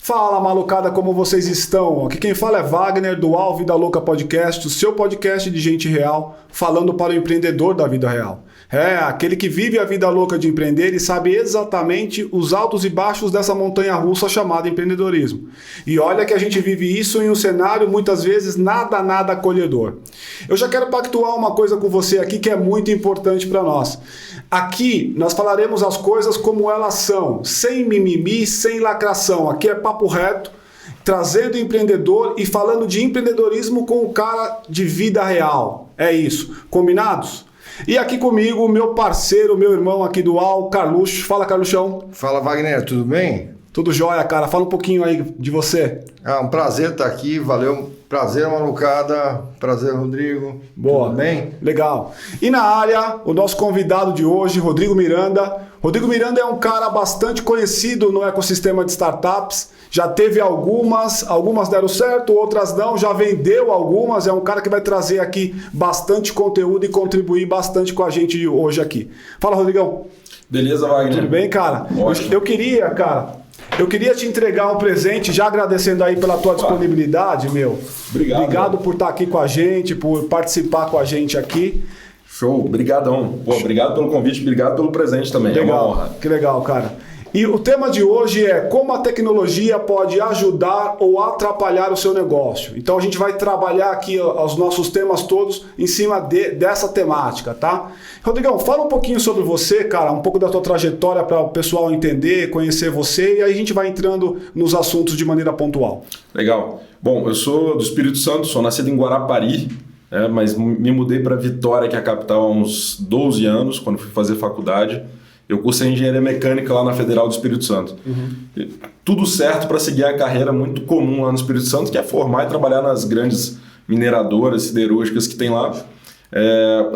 Fala, malucada, como vocês estão? Aqui quem fala é Wagner, do Al Vida Louca Podcast, o seu podcast de gente real, falando para o empreendedor da vida real. É, aquele que vive a vida louca de empreender e sabe exatamente os altos e baixos dessa montanha-russa chamada empreendedorismo. E olha que a gente vive isso em um cenário, muitas vezes, nada acolhedor. Eu já quero pactuar uma coisa com você aqui que é muito importante para nós. Aqui nós falaremos as coisas como elas são, sem mimimi, sem lacração. Aqui é papo reto, trazendo empreendedor e falando de empreendedorismo com o cara de vida real. É isso. Combinados? E aqui comigo, o meu parceiro, meu irmão aqui do Al, Carluxo. Fala, Carluxão. Fala, Wagner, tudo bem? Tudo jóia, cara. Fala um pouquinho aí de você. Um prazer estar aqui, valeu. Prazer, malucada. Prazer, Rodrigo. Boa. Tudo bem? Legal. E na área, o nosso convidado de hoje, Rodrigo Miranda. Rodrigo Miranda é um cara bastante conhecido no ecossistema de startups. Já teve algumas deram certo, outras não, já vendeu algumas. É um cara que vai trazer aqui bastante conteúdo e contribuir bastante com a gente hoje aqui. Fala, Rodrigão. Beleza, Wagner? Tudo bem, cara? Ótimo. Eu queria te entregar um presente, já agradecendo aí pela tua disponibilidade, meu. Obrigado por estar aqui com a gente, por participar com a gente aqui. Show, brigadão. Pô, obrigado pelo convite, obrigado pelo presente também. Legal, é uma honra. Que legal, cara. E o tema de hoje é como a tecnologia pode ajudar ou atrapalhar o seu negócio. Então a gente vai trabalhar aqui os nossos temas todos em cima dessa temática, tá? Rodrigão, fala um pouquinho sobre você, cara, um pouco da tua trajetória para o pessoal entender, conhecer você, e aí a gente vai entrando nos assuntos de maneira pontual. Legal. Bom, eu sou do Espírito Santo, sou nascido em Guarapari, mas me mudei para Vitória, que é a capital, há uns 12 anos, quando fui fazer faculdade. Eu cursei engenharia mecânica lá na Federal do Espírito Santo. Uhum. Tudo certo para seguir a carreira muito comum lá no Espírito Santo, que é formar e trabalhar nas grandes mineradoras, siderúrgicas que tem lá.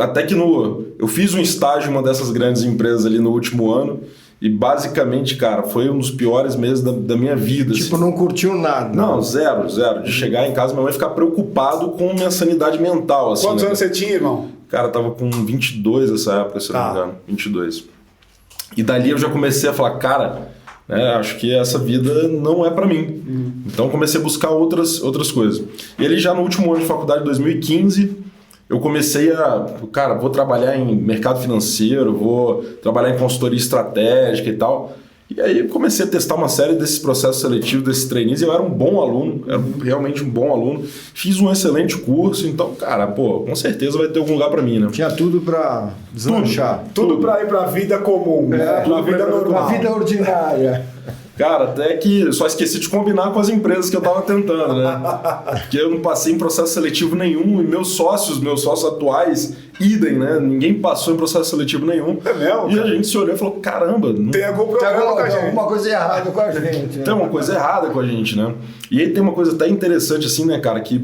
Até que eu fiz um estágio em uma dessas grandes empresas ali no último ano e basicamente, cara, foi um dos piores meses da minha vida. Tipo, assim. Não curtiu nada? Não, zero. De chegar em casa, minha mãe ficar preocupado com minha sanidade mental. Assim, Quantos anos você tinha, irmão? Cara, eu tava com 22 nessa época, se eu não me engano. 22. E dali eu já comecei a falar, cara, acho que essa vida não é para mim. Então comecei a buscar outras coisas. E ali já no último ano de faculdade, 2015, eu comecei cara, vou trabalhar em mercado financeiro, vou trabalhar em consultoria estratégica e tal. E aí comecei a testar uma série desses processos seletivos, desses trainees, e eu era um bom aluno, era realmente um bom aluno. Fiz um excelente curso, então, cara, com certeza vai ter algum lugar para mim, né? Tinha tudo para deslanchar. Tudo para ir para a vida comum, né? Para a vida normal. Para a vida ordinária. Cara, até que só esqueci de combinar com as empresas que eu tava tentando, né? Porque eu não passei em processo seletivo nenhum e meus sócios atuais, idem, né? Ninguém passou em processo seletivo nenhum. É mesmo? E a gente se olhou e falou, caramba... Tem algum problema com a gente. Alguma coisa errada com a gente. Tem uma coisa errada com a gente, né? E aí tem uma coisa até interessante assim, né, cara? Que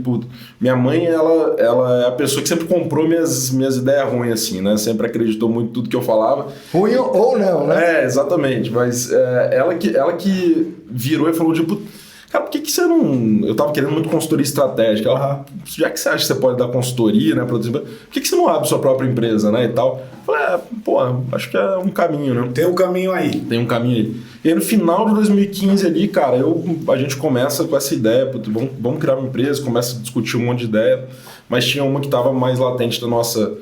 minha mãe, ela é a pessoa que sempre comprou minhas ideias ruins, assim, né? Sempre acreditou muito em tudo que eu falava. Ruim ou não, né? Exatamente. Mas ela que virou e falou, tipo, cara, por que você não... Eu tava querendo muito consultoria estratégica. Ela, já que você acha que você pode dar consultoria, né? Por que você não abre sua própria empresa, né? E tal. Eu falei, acho que é um caminho, né? Tem um caminho aí. Tem um caminho aí. E aí no final de 2015 ali, cara, a gente começa com essa ideia, vamos criar uma empresa, começa a discutir um monte de ideia, mas tinha uma que estava mais latente da nossa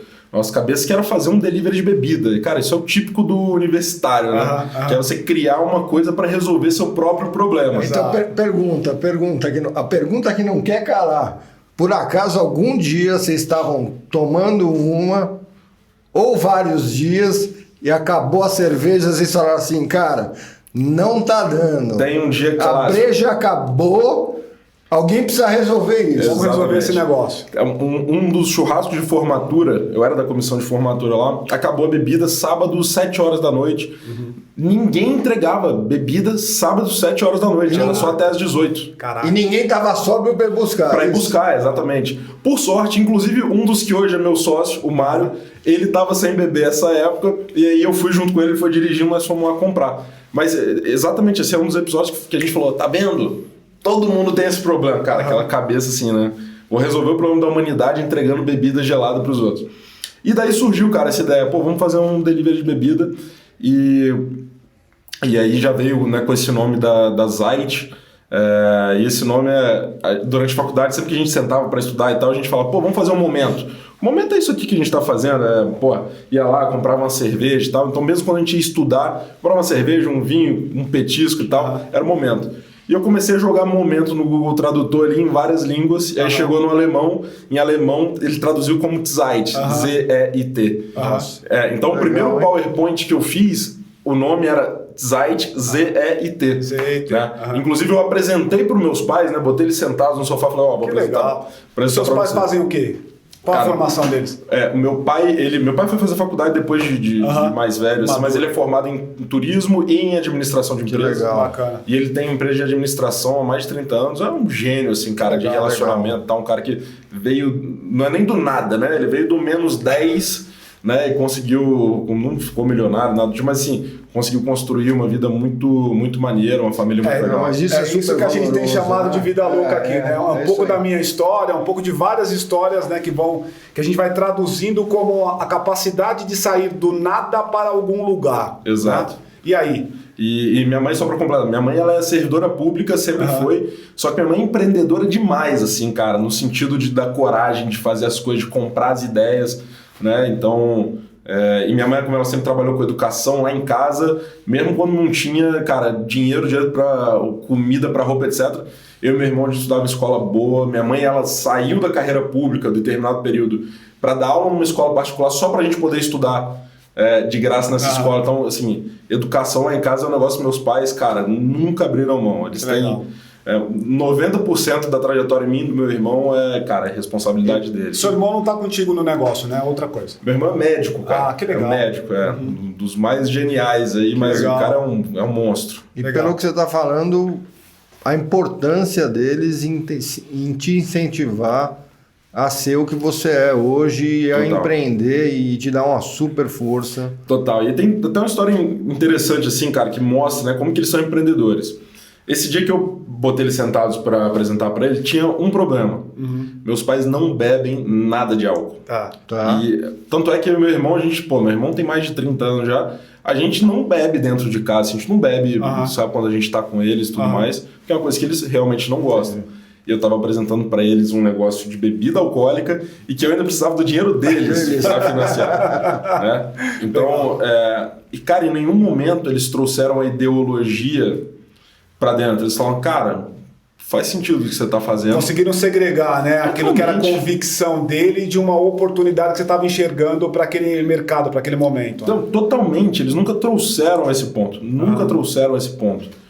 cabeça, que era fazer um delivery de bebida. E, cara, isso é o típico do universitário, né? Que é você criar uma coisa para resolver seu próprio problema. Então, a pergunta que não quer calar. Por acaso, algum dia vocês estavam tomando uma ou vários dias e acabou a cerveja e vocês falaram assim, cara, não tá dando. Tem um dia que a breja acabou... Alguém precisa resolver isso. Vamos resolver esse negócio. Um dos churrascos de formatura, eu era da comissão de formatura lá, acabou a bebida sábado, 7 horas da noite. Ninguém entregava bebida sábado, 7 horas da noite. Era só até às 18. Caraca. E ninguém tava sóbrio para ir buscar. Para ir buscar, exatamente. Por sorte, inclusive, um dos que hoje é meu sócio, o Mário, ele tava sem beber essa época, e aí eu fui junto com ele, ele foi dirigindo, nós fomos lá comprar. Mas exatamente esse é um dos episódios que a gente falou, tá vendo? Todo mundo tem esse problema, cara, aquela cabeça assim, né? Vou resolver o problema da humanidade entregando bebida gelada pros outros. E daí surgiu, cara, essa ideia, vamos fazer um delivery de bebida. E aí já veio, né, com esse nome da Zayt, E esse nome durante a faculdade, sempre que a gente sentava para estudar e tal, a gente falava, pô, vamos fazer um momento. O momento é isso aqui que a gente está fazendo, ia lá, comprava uma cerveja e tal. Então, mesmo quando a gente ia estudar, comprava uma cerveja, um vinho, um petisco e tal, era o momento. E eu comecei a jogar momento no Google Tradutor ali em várias línguas, e aí chegou no alemão, em alemão ele traduziu como Zeit, Z-E-I-T. Então, o primeiro PowerPoint que eu fiz, o nome era Zeit, Z-E-I-T. Né? Inclusive, eu apresentei para os meus pais, né? Botei eles sentados no sofá e falei, vou apresentar. Legal. Seus pais fazem o quê? Qual a formação deles? Meu pai foi fazer faculdade depois de mais velho, assim, mas ele é formado em turismo e em administração de empresas. Legal. Bacana. E ele tem empresa de administração há mais de 30 anos. É um gênio, assim, cara, de relacionamento. Tá? Um cara que veio, não é nem do nada, né? Ele veio do menos 10, né? E conseguiu, não ficou milionário, nada, mas assim, conseguiu construir uma vida muito, muito maneira, uma família muito legal. Mas isso é isso que a gente tem chamado de vida louca aqui, né? Um pouco da minha história, um pouco de várias histórias, né, que a gente vai traduzindo como a capacidade de sair do nada para algum lugar. Exato. Né? E aí? E minha mãe, só para completar, minha mãe ela é servidora pública, sempre foi, só que minha mãe é empreendedora demais, assim, cara, no sentido de dar coragem de fazer as coisas, de comprar as ideias, né? Então, e minha mãe, como ela sempre trabalhou com educação lá em casa, mesmo quando não tinha, cara, dinheiro para comida, para roupa, etc., eu e meu irmão, a gente estudava em escola boa. Minha mãe, ela saiu da carreira pública, de determinado período, para dar aula numa escola particular só para a gente poder estudar de graça nessa escola. Então, assim, educação lá em casa é um negócio que meus pais, cara, nunca abriram mão. Eles têm 90% da trajetória minha e do meu irmão é responsabilidade deles. Seu irmão não tá contigo no negócio, né? Outra coisa. Meu irmão é médico, cara. Que legal. É médico, um dos mais geniais aí, mas legal. O cara é um monstro. E pelo que você tá falando, a importância deles em te incentivar a ser o que você é hoje, a empreender e te dar uma super força. Total. E tem até uma história interessante assim, cara, que mostra, né, como que eles são empreendedores. Esse dia que eu botei eles sentados para apresentar para ele, tinha um problema. Meus pais não bebem nada de álcool. Tá. E tanto é que meu irmão, meu irmão tem mais de 30 anos já, a gente não bebe dentro de casa, a gente não bebe, sabe, quando a gente tá com eles e tudo mais, porque é uma coisa que eles realmente não gostam. E eu tava apresentando para eles um negócio de bebida alcoólica e que eu ainda precisava do dinheiro deles para financiar. Né? Então, e cara, em nenhum momento eles trouxeram a ideologia para dentro. Eles falam, cara, faz sentido o que você está fazendo. Conseguiram segregar, né? Aquilo que era a convicção dele de uma oportunidade que você estava enxergando para aquele mercado, para aquele momento. Então, totalmente. Eles nunca trouxeram esse ponto. Trouxeram esse ponto.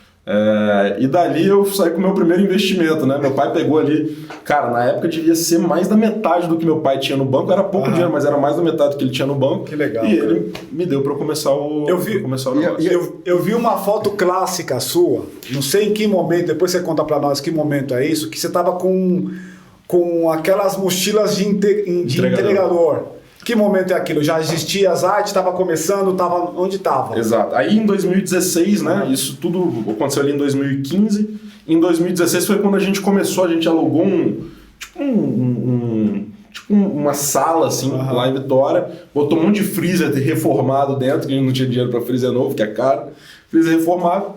E dali eu saí com o meu primeiro investimento, né? Meu pai pegou ali, cara, na época devia ser mais da metade do que meu pai tinha no banco, era pouco dinheiro, mas era mais da metade do que ele tinha no banco. Que legal. E ele me deu para eu começar o negócio. Eu vi uma foto clássica sua, não sei em que momento, depois você conta para nós que momento é isso, que você tava com aquelas mochilas de entregador. Que momento é aquilo? Já existia a Zeit, estava começando, onde estava? Exato. Aí em 2016, né? Isso tudo aconteceu ali em 2015. Em 2016 foi quando a gente começou, a gente alugou uma sala assim, lá em Vitória, botou um monte de freezer reformado dentro, que a gente não tinha dinheiro para freezer novo, que é caro. Freezer reformado,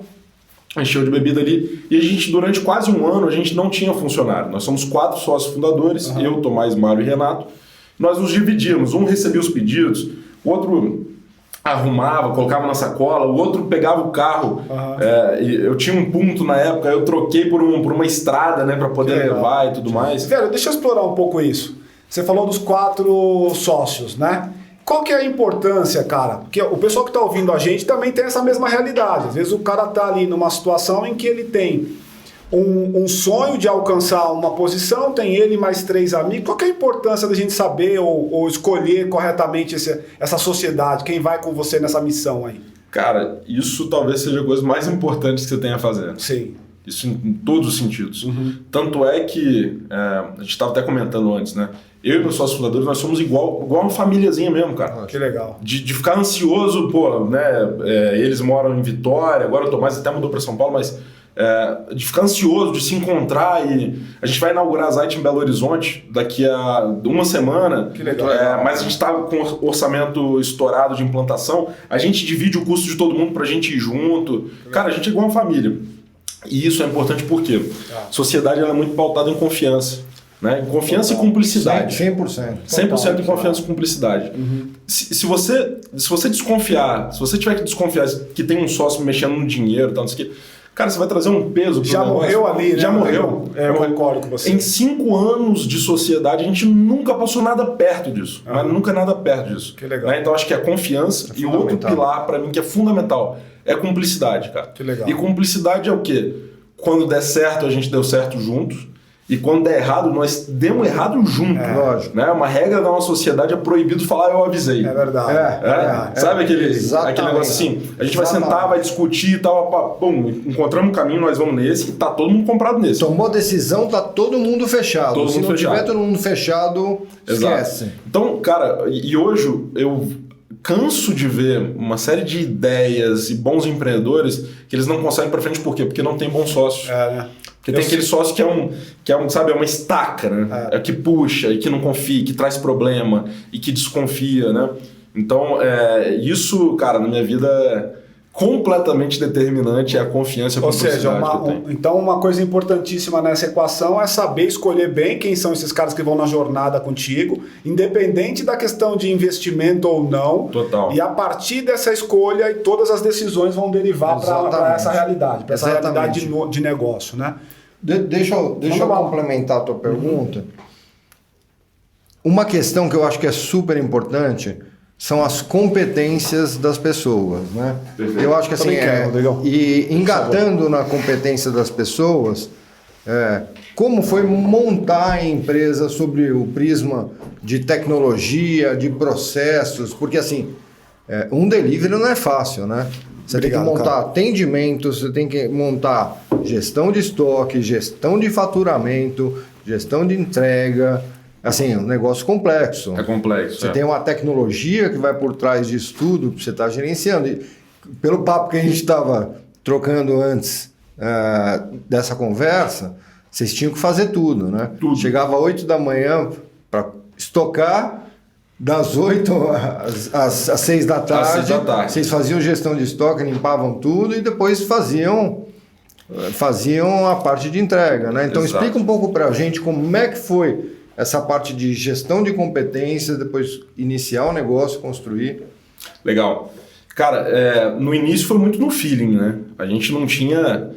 encheu de bebida ali. E a gente, durante quase um ano, a gente não tinha funcionário. Nós somos 4 sócios fundadores, eu, Tomás, Mário e Renato. Nós nos dividíamos, um recebia os pedidos, o outro arrumava, colocava na sacola, o outro pegava o carro. Eu tinha um ponto na época, eu troquei por uma estrada, né, para poder levar e tudo mais. Velho, deixa eu explorar um pouco isso. Você falou dos 4 sócios, né? Qual que é a importância, cara? Porque o pessoal que está ouvindo a gente também tem essa mesma realidade. Às vezes o cara está ali numa situação em que ele tem um sonho de alcançar uma posição, tem ele mais 3 amigos. Qual que é a importância da gente saber ou escolher corretamente essa sociedade? Quem vai com você nessa missão aí? Cara, isso talvez seja a coisa mais importante que você tenha a fazer. Sim. Isso em todos os sentidos. Tanto é que, a gente estava até comentando antes, né? Eu e meus sócios fundadores, nós somos igual uma famíliazinha mesmo, cara. Que legal. De ficar ansioso, né? Eles moram em Vitória, agora o Tomás até mudou para São Paulo, mas de ficar ansioso, de se encontrar. E a gente vai inaugurar a Zeit em Belo Horizonte daqui a uma semana. Que legal. Mas a gente estava com orçamento estourado de implantação. A gente divide o custo de todo mundo para a gente ir junto. Cara, a gente é igual uma família. E isso é importante porque a sociedade ela é muito pautada em confiança. Né? Em confiança e cumplicidade. 100%. 100% em confiança e cumplicidade. Se você desconfiar, se você tiver que desconfiar que tem um sócio mexendo no dinheiro, tal, não sei o quê, cara, você vai trazer um peso pro já negócio. Morreu ali, né? Já morreu. Eu concordo com você. Em 5 anos de sociedade, a gente nunca passou nada perto disso. Mas nunca nada perto disso. Que legal. Né? Então, acho que a confiança e o outro pilar, para mim, que é fundamental, é cumplicidade, cara. Que legal. E cumplicidade é o quê? Quando der certo, a gente deu certo juntos. E quando der errado, nós demos errado junto. Lógico. Né? Uma regra da nossa sociedade é proibido falar eu avisei. É verdade. Sabe aquele negócio assim? A gente vai sentar, vai discutir e tal. Bom, encontramos um caminho, nós vamos nesse e tá todo mundo comprado nesse. Tomou decisão, tá todo mundo fechado. Se não tiver todo mundo fechado, esquece. Então, cara, e hoje eu canso de ver uma série de ideias e bons empreendedores que eles não conseguem para frente. Por quê? Porque não tem bom sócio. Né? Porque tem aquele sócio que é sabe, é uma estaca, né? É que puxa e que não confia, que traz problema e que desconfia, né? Então, isso, cara, na minha vida é completamente determinante, é a confiança e a cumplicidade que eu tenho. Então, uma coisa importantíssima nessa equação é saber escolher bem quem são esses caras que vão na jornada contigo, independente da questão de investimento ou não. Total. E a partir dessa escolha, todas as decisões vão derivar para essa realidade, para essa realidade de negócio, né? Deixa eu complementar a tua pergunta. Uma questão que eu acho que é super importante são as competências das pessoas, né? Perfeito. Eu acho que assim, e engatando na competência das pessoas, como foi montar a empresa sobre o prisma de tecnologia, de processos, porque assim, um delivery não é fácil, né? Você tem que montar atendimentos, você tem que montar gestão de estoque, gestão de faturamento, gestão de entrega. Assim, um negócio complexo. É complexo. Você tem uma tecnologia que vai por trás disso tudo que você está gerenciando. E pelo papo que a gente estava trocando antes dessa conversa, vocês tinham que fazer tudo, né? Tudo. Chegava às 8 da manhã para estocar, das 8 às 6 da tarde. Às 6 da tarde. Vocês faziam gestão de estoque, limpavam tudo e depois faziam a parte de entrega, né? Então, Exato. Explica um pouco para a gente como é que foi essa parte de gestão de competências, depois iniciar o negócio, construir. Legal. Cara, no início foi muito no feeling, né? A gente não tinha...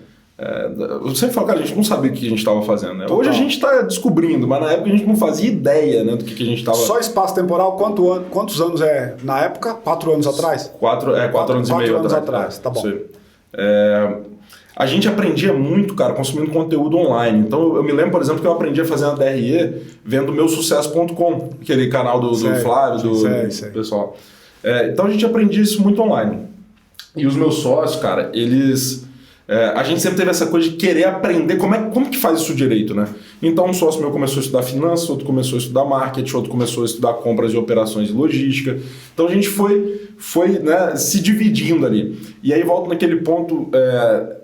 eu sempre falo, cara, a gente não sabia o que a gente estava fazendo, né? Hoje a gente está descobrindo, mas na época a gente não fazia ideia, né, do que a gente estava... Só espaço temporal, quantos anos é na época? 4 anos atrás? 4 anos e meio atrás. Tá bom. A gente aprendia muito, cara, consumindo conteúdo online. Então, eu me lembro, por exemplo, que eu aprendi a fazer uma DRE vendo meusucesso.com, aquele canal do Flávio, do pessoal. Então, a gente aprendia isso muito online. E os meus sócios, cara, eles... a gente sempre teve essa coisa de querer aprender como que faz isso direito, né? Então, um sócio meu começou a estudar finanças, outro começou a estudar marketing, outro começou a estudar compras e operações e logística. Então, a gente foi né, se dividindo ali. E aí volta naquele ponto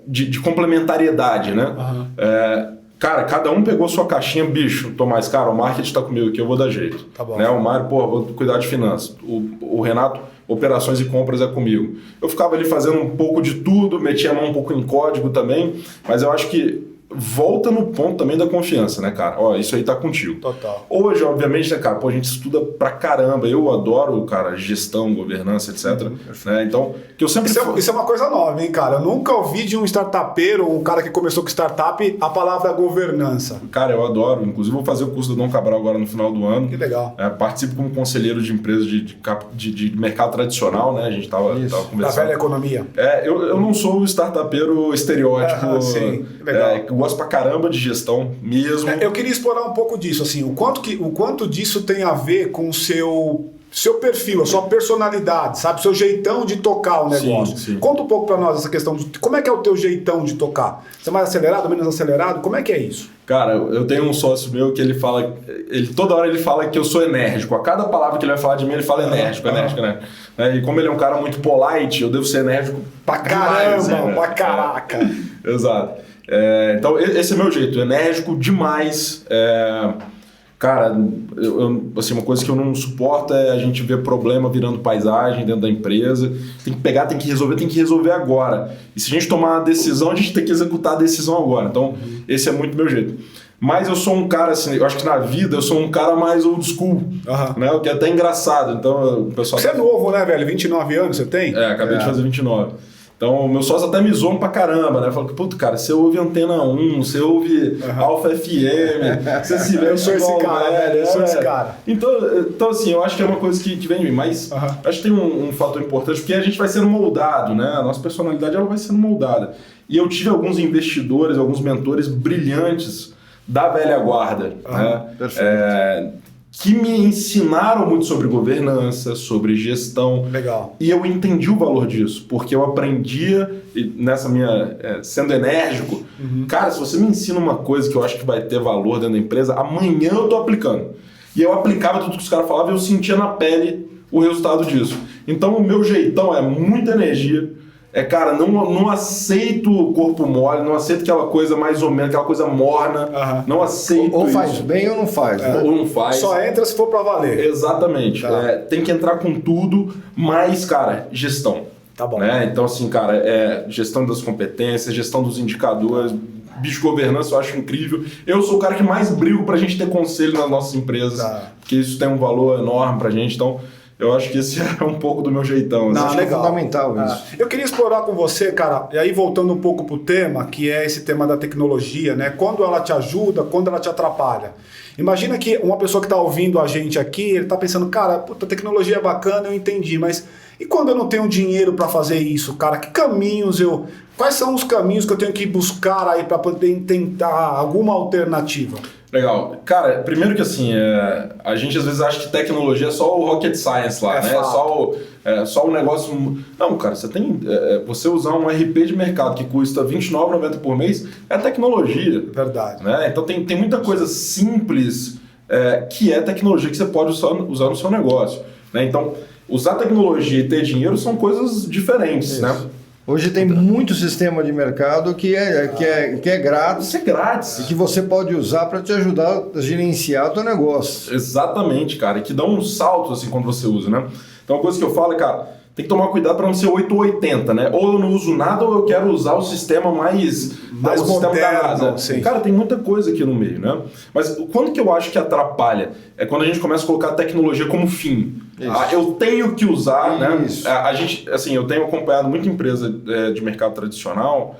de complementariedade, né? Uhum. Cara, cada um pegou sua caixinha, bicho, Tomás, cara, o marketing tá comigo aqui, eu vou dar jeito. Tá bom. Né? O Mário, vou cuidar de finanças. O Renato, operações e compras é comigo. Eu ficava ali fazendo um pouco de tudo, metia a mão um pouco em código também, mas eu acho que volta no ponto também da confiança, né, cara? Ó, isso aí tá contigo. Total. Hoje, obviamente, né, cara, a gente estuda pra caramba. Eu adoro, cara, gestão, governança, etc. Né? Então, que eu sempre... Isso é uma coisa nova, hein, cara? Eu nunca ouvi de um startupeiro, um cara que começou com startup, a palavra governança. Cara, eu adoro. Inclusive, vou fazer o curso do Dom Cabral agora no final do ano. Que legal. Participo como conselheiro de empresas de mercado tradicional, né? A gente tava conversando. Da velha economia. Eu não sou o startupeiro estereótipo. Sim, legal. Eu gosto pra caramba de gestão mesmo. Eu queria explorar um pouco disso, assim, o quanto disso tem a ver com o seu perfil, a sua personalidade, sabe? Seu jeitão de tocar o negócio. Sim. Conta um pouco pra nós essa questão de como é que é o teu jeitão de tocar. Você é mais acelerado, menos acelerado? Como é que é isso? Cara, eu tenho um sócio meu que ele fala, toda hora ele fala que eu sou enérgico. A cada palavra que ele vai falar de mim, ele fala enérgico. E como ele é um cara muito polite, eu devo ser enérgico pra caramba, pra caraca. Exato. Então, esse é meu jeito, enérgico demais. Cara, assim, uma coisa que eu não suporto é a gente ver problema virando paisagem dentro da empresa. Tem que pegar, tem que resolver agora. E se a gente tomar uma decisão, a gente tem que executar a decisão agora. Então, esse é muito meu jeito. Mas eu sou um cara, assim, eu acho que na vida eu sou um cara mais old school, né? O que é até engraçado. Então, o pessoal... Você é novo, né, velho? 29 anos você tem? Acabei de fazer 29. Então, meus sócios até me zoam pra caramba, né? Falam, puto, cara, você ouve Antena 1, você ouve Alfa FM, você se vê... Eu sou esse cara, velho, eu sou esse cara. Então, assim, eu acho que é uma coisa que vem de mim, mas acho que tem um fator importante, porque a gente vai sendo moldado, né? A nossa personalidade, ela vai sendo moldada. E eu tive alguns investidores, alguns mentores brilhantes da velha guarda, né? Que me ensinaram muito sobre governança, sobre gestão. Legal. E eu entendi o valor disso, porque eu aprendia, nessa minha... sendo enérgico, cara, se você me ensina uma coisa que eu acho que vai ter valor dentro da empresa, amanhã eu tô aplicando. E eu aplicava tudo que os caras falavam e eu sentia na pele o resultado disso. Então o meu jeitão é muita energia, cara, não aceito o corpo mole, não aceito aquela coisa mais ou menos, aquela coisa morna, não aceito ou faz isso. bem ou não faz, né? Ou não faz. Só entra se for pra valer. Exatamente. Tem que entrar com tudo, mas, cara, gestão. Tá bom. Né? Então, assim, cara, gestão das competências, gestão dos indicadores, bicho governança, eu acho incrível. Eu sou o cara que mais brigo pra gente ter conselho nas nossas empresas, porque isso tem um valor enorme pra gente, então... Eu acho que esse é um pouco do meu jeitão. Não, assim. legal. É fundamental isso. Eu queria explorar com você, cara, e aí voltando um pouco pro tema, que é esse tema da tecnologia, né? Quando ela te ajuda, quando ela te atrapalha. Imagina que uma pessoa que está ouvindo a gente aqui, ele está pensando, cara, puta, a tecnologia é bacana, eu entendi, mas e quando eu não tenho dinheiro para fazer isso, cara? Quais são os caminhos que eu tenho que buscar aí para poder tentar alguma alternativa? Legal. Cara, primeiro que assim, a gente às vezes acha que tecnologia é só o rocket science lá, né? Só um negócio... Não, cara, você tem... você usar um RP de mercado que custa R$ 29,90 por mês é tecnologia. Verdade. Né? Então tem muita coisa simples que é tecnologia que você pode usar no seu negócio. Né? Então, usar tecnologia e ter dinheiro são coisas diferentes, Isso. né? Hoje tem muito sistema de mercado que é grátis. Isso é grátis. E que você pode usar para te ajudar a gerenciar o teu negócio. Exatamente, cara. E que dá um salto assim quando você usa, né? Então, uma coisa que eu falo é, cara, tem que tomar cuidado para não ser 8 ou 80, né? Ou eu não uso nada ou eu quero usar o sistema mais moderno. Sim. Cara, tem muita coisa aqui no meio, né? Mas quando que eu acho que atrapalha? É quando a gente começa a colocar a tecnologia como fim. Eu tenho que usar, né? A gente, assim, eu tenho acompanhado muita empresa de mercado tradicional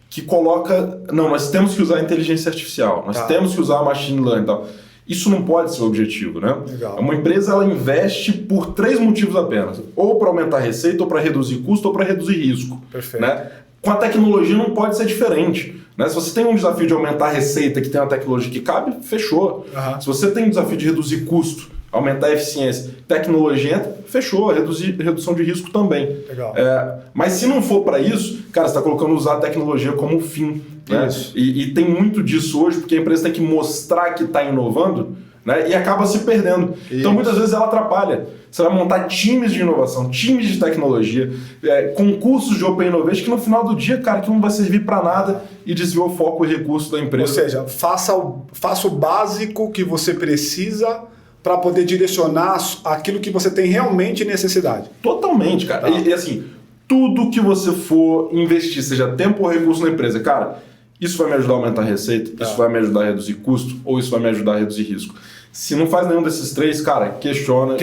que coloca, não, nós temos que usar a inteligência artificial, nós temos que usar a machine learning e tal. Isso não pode ser o objetivo, né? Legal. Uma empresa, ela investe por 3 motivos apenas. Ou para aumentar a receita, ou para reduzir custo, ou para reduzir risco. Perfeito. Né? Com a tecnologia não pode ser diferente. Né? Se você tem um desafio de aumentar a receita que tem uma tecnologia que cabe, fechou. Se você tem um desafio de reduzir custo, aumentar a eficiência, tecnologia entra, fechou. Redução de risco também. Legal. Mas se não for para isso, cara, você está colocando usar a tecnologia como fim. Né? E tem muito disso hoje, porque a empresa tem que mostrar que está inovando, né? E acaba se perdendo. Isso. Então, muitas vezes ela atrapalha. Você vai montar times de inovação, times de tecnologia, concursos de Open Innovation, que no final do dia, cara, que não vai servir para nada e desviou o foco e recurso da empresa. Ou seja, faça o básico que você precisa para poder direcionar aquilo que você tem realmente necessidade. Totalmente, cara. E assim, tudo que você for investir, seja tempo ou recurso na empresa, cara, isso vai me ajudar a aumentar a receita, isso vai me ajudar a reduzir custo, ou isso vai me ajudar a reduzir risco. Se não faz nenhum desses 3, cara, questiona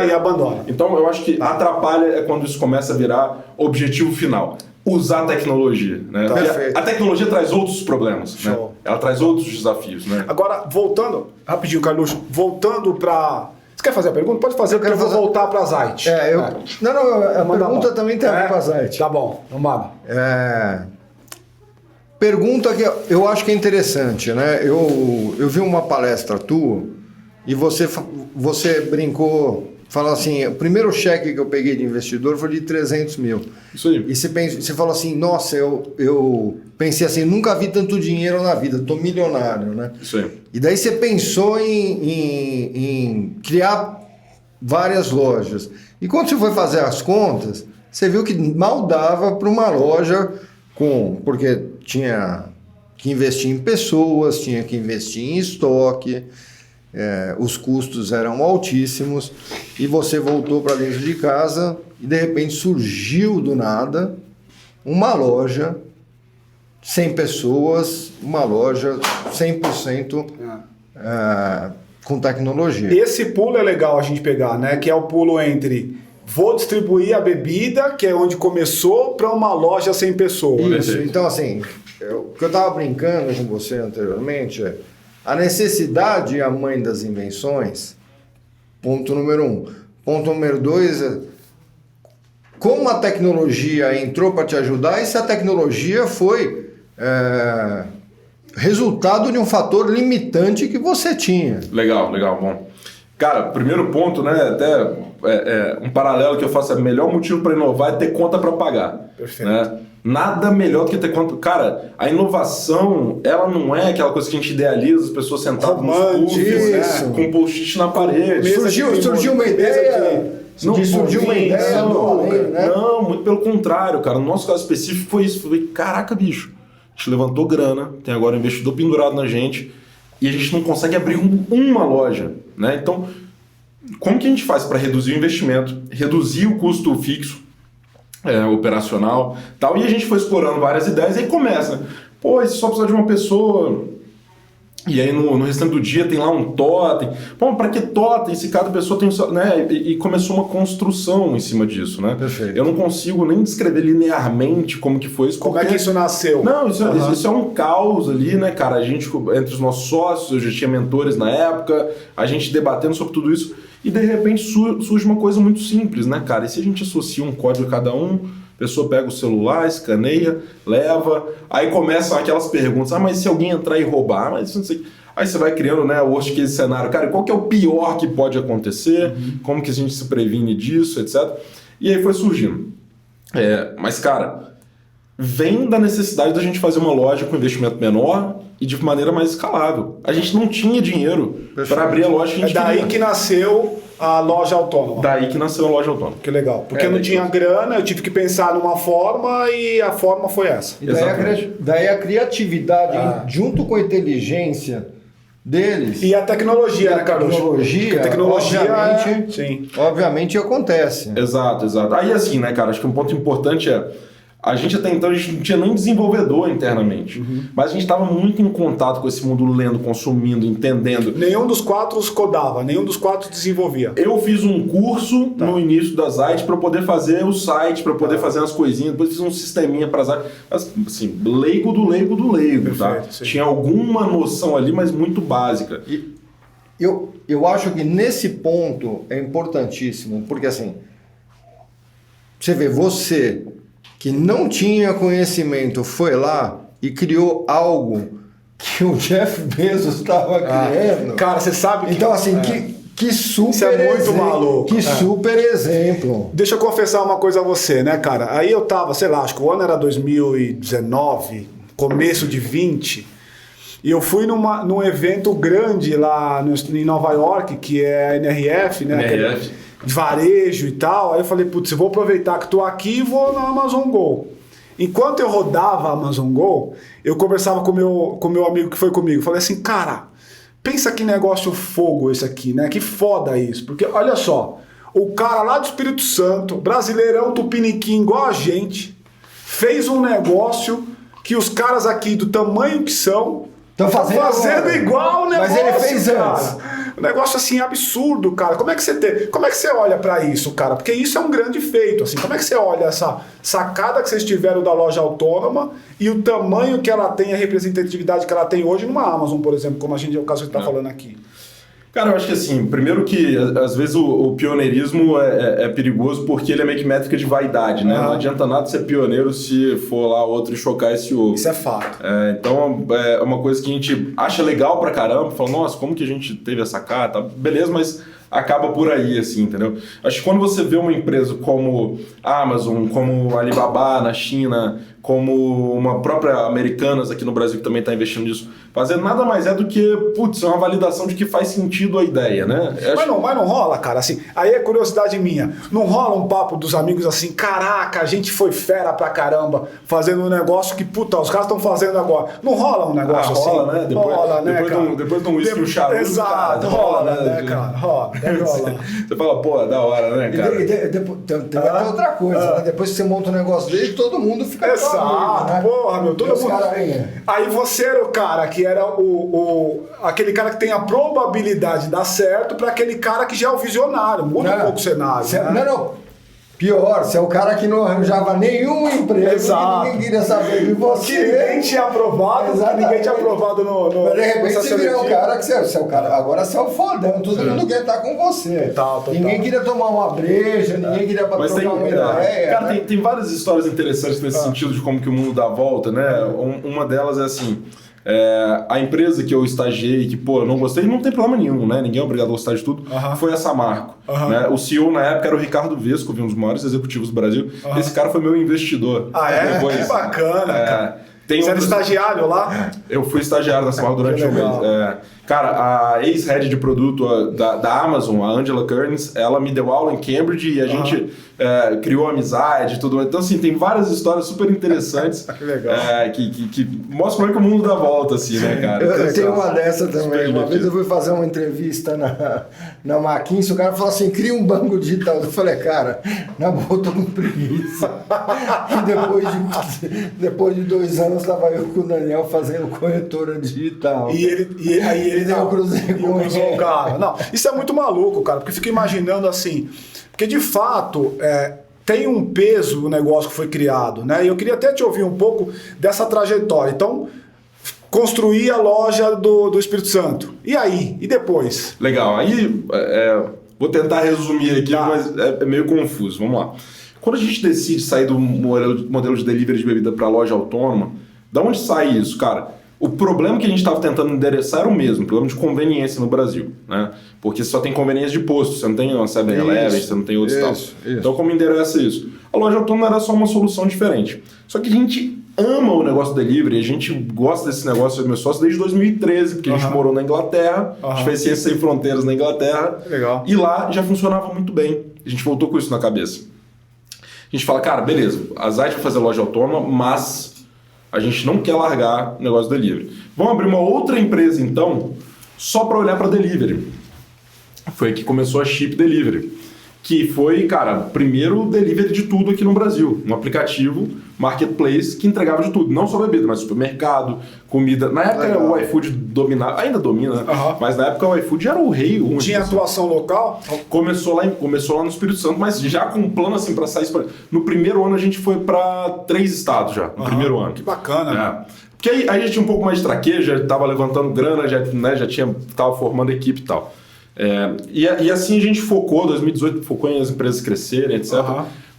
e abandona. Então, eu acho que atrapalha é quando isso começa a virar objetivo final. Usar a tecnologia. Né? A tecnologia traz outros problemas. Né? Ela traz outros desafios. Né? Agora, voltando, rapidinho, Carluxo, voltando para... Você quer fazer a pergunta? Pode fazer, porque eu vou voltar para a Zite. Não, a pergunta também tem a ver com a Zite. Tá bom, vamos lá. Pergunta que eu acho que é interessante, né? Eu vi uma palestra tua e você brincou, falou assim, o primeiro cheque que eu peguei de investidor foi de 300 mil. Isso aí. E você falou assim, nossa, eu pensei assim, nunca vi tanto dinheiro na vida, tô milionário, né? Isso aí. E daí você pensou em criar várias lojas. E quando você foi fazer as contas, você viu que mal dava para uma loja porque tinha que investir em pessoas, tinha que investir em estoque. os custos eram altíssimos e você voltou para dentro de casa e de repente surgiu do nada uma loja 100 pessoas, uma loja 100% com tecnologia. Esse pulo é legal a gente pegar, né? Que é o pulo entre vou distribuir a bebida, que é onde começou, para uma loja 100 pessoas. Isso, então assim, o que eu estava brincando com você anteriormente é a necessidade é a mãe das invenções, ponto número 1. Ponto número 2 como a tecnologia entrou para te ajudar e se a tecnologia foi resultado de um fator limitante que você tinha. Legal, bom. Cara, primeiro ponto, né, até um paralelo que eu faço, o melhor motivo para inovar é ter conta para pagar. Perfeito. Né? Nada melhor do que ter conta. Cara, a inovação, ela não é aquela coisa que a gente idealiza, as pessoas sentadas nos puffs, né, com post-it na parede. Surgiu uma ideia... surgiu uma ideia Não, muito pelo contrário, cara. No nosso caso específico foi isso. Falei, caraca, bicho, a gente levantou grana, tem agora um investidor pendurado na gente e a gente não consegue abrir uma loja, né? Então, como que a gente faz para reduzir o investimento, reduzir o custo fixo, operacional, tal? E a gente foi explorando várias ideias e aí começa. Pô, e se só precisar de uma pessoa... E aí no restante do dia tem lá um totem. Bom, para que totem se cada pessoa tem o seu... Né? E começou uma construção em cima disso, né? Perfeito. Eu não consigo nem descrever linearmente como que foi isso. Como é que isso nasceu? Não, isso é um caos ali, né, cara? A gente, entre os nossos sócios, eu já tinha mentores na época, a gente debatendo sobre tudo isso, e de repente surge uma coisa muito simples, né, cara? E se a gente associa um código a cada um... A pessoa pega o celular, escaneia, leva, aí começam aquelas perguntas, mas se alguém entrar e roubar, mas não sei. Aí você vai criando, né, o worst case cenário, cara, qual que é o pior que pode acontecer, como que a gente se previne disso, etc. E aí foi surgindo. Mas, cara, vem da necessidade da gente fazer uma loja com investimento menor e de maneira mais escalável. A gente não tinha dinheiro para abrir a loja que a gente daí queria. que nasceu a loja autônoma. Daí que nasceu a loja autônoma. Que legal. Porque eu não tinha grana, eu tive que pensar numa forma e a forma foi essa. E daí a criatividade, junto com a inteligência deles... E a tecnologia, né, Carlos? Tecnologia, a tecnologia, obviamente, obviamente acontece. Exato. Aí assim, né, cara, acho que um ponto importante a gente até então a gente não tinha nem desenvolvedor internamente, mas a gente estava muito em contato com esse mundo lendo, consumindo, entendendo. Nenhum dos 4 codava, nenhum dos 4 desenvolvia. Eu fiz um curso no início das artes para poder fazer o site, para poder fazer as coisinhas, depois fiz um sisteminha para as artes, assim, leigo do leigo, tá? Sim. Tinha alguma noção ali, mas muito básica. E eu acho que nesse ponto é importantíssimo, porque assim, você vê, você que não tinha conhecimento foi lá e criou algo que o Jeff Bezos estava criando. Cara, você sabe que... Então, assim, que super isso é muito maluco. Que super exemplo. Deixa eu confessar uma coisa a você, né, cara? Aí eu tava, sei lá, acho que o ano era 2019, começo de 20, e eu fui num evento grande lá em Nova York, que é a NRF, né? NRF. De varejo e tal. Aí eu falei, putz, eu vou aproveitar que tô aqui e vou na Amazon Go. Enquanto eu rodava a Amazon Go, eu conversava com o meu amigo que foi comigo. Falei assim, cara, pensa que negócio fogo esse aqui, né? Que foda isso. Porque, olha só, o cara lá do Espírito Santo, brasileirão tupiniquim igual a gente, fez um negócio que os caras aqui do tamanho que são estão fazendo igual o negócio. Mas ele fez antes. Um negócio assim absurdo, cara. Como é que você olha pra isso, cara? Porque isso é um grande feito, assim. Como é que você olha essa sacada que vocês tiveram da loja autônoma e o tamanho que ela tem, a representatividade que ela tem hoje numa Amazon, por exemplo, como é o caso que está falando aqui? Cara, eu acho que assim, primeiro que às vezes o pioneirismo é perigoso porque ele é meio que métrica de vaidade, né? Não adianta nada ser pioneiro se for lá outro e chocar esse ovo. Isso é fato. Então é uma coisa que a gente acha legal pra caramba, fala, nossa, como que a gente teve essa cara, tá? Beleza, mas acaba por aí, assim, entendeu? Acho que quando você vê uma empresa como Amazon, como Alibaba na China, como uma própria Americanas aqui no Brasil que também está investindo nisso, fazer nada mais é do que, putz, uma validação de que faz sentido a ideia, né? Mas não rola, cara, assim, aí é curiosidade minha, não rola um papo dos amigos assim, caraca, a gente foi fera pra caramba, fazendo um negócio que, puta, os caras estão fazendo agora. Não rola um negócio assim? Rola, né? Depois de um whisky, um charuto, exato, rola, né, cara? Rola. Você fala, pô, da hora, né, cara? Tem outra coisa, né? Depois que você monta um negócio dele, todo mundo fica exato, amigo, né? porra, meu, todo mundo. Aí você era o cara que era aquele cara que tem a probabilidade de dar certo para aquele cara que já é o visionário, muda um pouco o cenário. Não. Pior, você é o cara que não arranjava nenhum emprego, exato. Ninguém queria saber de você. Que ninguém tinha aprovado, ninguém tinha aprovado no Mas de repente você vira o cara que você é o cara, agora você é o fodão, todo mundo quer estar com você. Ninguém queria tomar uma breja, ninguém queria trocar uma ideia. Cara, tem várias histórias interessantes nesse sentido de como que o mundo dá a volta, né? Uma delas é assim... a empresa que eu estagiei, que, pô, eu não gostei, não tem problema nenhum, né? Ninguém é obrigado a gostar de tudo. Foi a Samarco. Né? O CEO na época era o Ricardo Vesco, um dos maiores executivos do Brasil. Esse cara foi meu investidor. Depois, que bacana, cara. Você era estagiário lá? Eu fui estagiário da Samarco durante um mês. Cara, a ex-head de produto da Amazon, a Angela Kearns, ela me deu aula em Cambridge e a gente criou amizade e tudo. Então, assim, tem várias histórias super interessantes que mostram como é que o mundo dá volta, assim, né, cara? Eu tenho uma dessa também. Uma vez eu fui fazer uma entrevista na McKinsey, o cara falou assim, cria um banco digital. Eu falei, cara, na boa, eu tô com preguiça. E depois de 2 anos, estava eu com o Daniel fazendo corretora digital. E aí ele deu cruzei com o cara. Não, isso é muito maluco, cara, porque eu fico imaginando assim, porque de fato tem um peso o negócio que foi criado, né? E eu queria até te ouvir um pouco dessa trajetória. Então, construir a loja do Espírito Santo. E aí? E depois? Legal. Aí, vou tentar resumir aqui, mas é meio confuso. Vamos lá. Quando a gente decide sair do modelo de delivery de bebida para loja autônoma, da onde sai isso, cara? O problema que a gente estava tentando endereçar era o mesmo, o problema de conveniência no Brasil, né? Porque você só tem conveniência de posto, você não tem uma 7-Eleven, você não tem outros tal. Então, como endereça isso? A loja autônoma era só uma solução diferente. Só que a gente ama o negócio delivery, a gente gosta desse negócio, meu sócio, desde 2013, porque a gente morou na Inglaterra, a gente fez Ciência Sem Fronteiras na Inglaterra, e lá já funcionava muito bem. A gente voltou com isso na cabeça. A gente fala, cara, beleza, a Zite vai fazer loja autônoma, mas a gente não quer largar o negócio do delivery. Vamos abrir uma outra empresa, então, só para olhar para delivery. Foi aí que começou a Chip Delivery, que foi, cara, o primeiro delivery de tudo aqui no Brasil. Um aplicativo, marketplace, que entregava de tudo. Não só bebida, mas supermercado, comida. Na época o iFood dominava, ainda domina, né? Mas na época o iFood era o rei. Tinha atuação local? Começou lá no Espírito Santo, mas já com um plano assim para sair. No primeiro ano a gente foi para 3 estados já, no primeiro ano. Que bacana, né? Porque aí a gente tinha um pouco mais de traquejo, já estava levantando grana, já estava formando equipe e tal. E assim a gente focou, 2018 focou em as empresas crescerem, etc.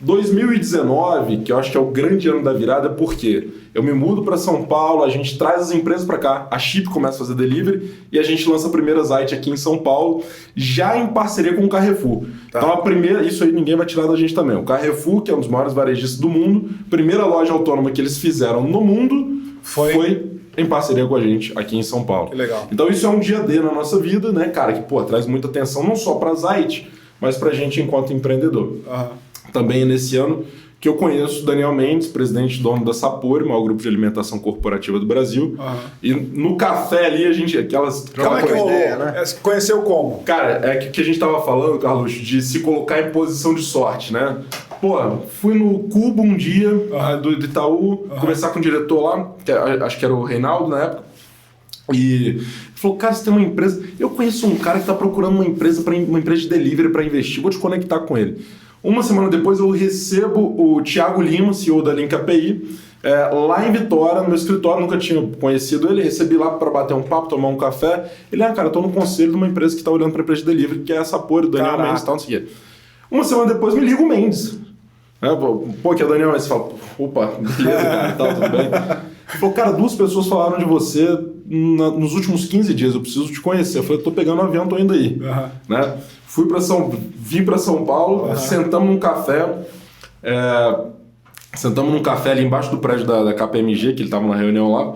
2019, que eu acho que é o grande ano da virada, porque eu me mudo para São Paulo, a gente traz as empresas para cá, a Chip começa a fazer delivery e a gente lança a primeira Zite aqui em São Paulo, já em parceria com o Carrefour. Então a primeira, isso aí ninguém vai tirar da gente também. O Carrefour, que é um dos maiores varejistas do mundo, primeira loja autônoma que eles fizeram no mundo foi em parceria com a gente aqui em São Paulo. Que legal. Então isso é um dia D na nossa vida, né, cara, que traz muita atenção não só para a Zite, mas para a gente enquanto empreendedor. Também nesse ano que eu conheço Daniel Mendes, presidente e dono da Sapori, o maior grupo de alimentação corporativa do Brasil. E no café ali, a gente... Como é que ideia, né? Conheceu como? Cara, é que a gente tava falando, Carlos, de se colocar em posição de sorte, né? Pô, fui no Cubo um dia do Itaú, conversar com o diretor lá, acho que era o Reinaldo na época, e falou, cara, você tem uma empresa... Eu conheço um cara que tá procurando uma empresa de delivery para investir, vou te conectar com ele. Uma semana depois eu recebo o Thiago Lima, CEO da Link API, lá em Vitória, no meu escritório, nunca tinha conhecido ele, recebi lá para bater um papo, tomar um café. Ele, cara, eu tô no conselho de uma empresa que tá olhando para empresa de delivery, que é essa Sapori, o Daniel Mendes e tal, não sei o quê. Uma semana depois me liga o Mendes. Pô, que é o Daniel Mendes. Você fala, opa, beleza, cara, e tal, tudo bem. Ele falou, cara, 2 pessoas falaram de você nos últimos 15 dias, eu preciso te conhecer. Eu falei, tô pegando um avião, tô indo aí. Né? Vim para São Paulo, sentamos num café, ali embaixo do prédio da KPMG, que ele estava na reunião lá,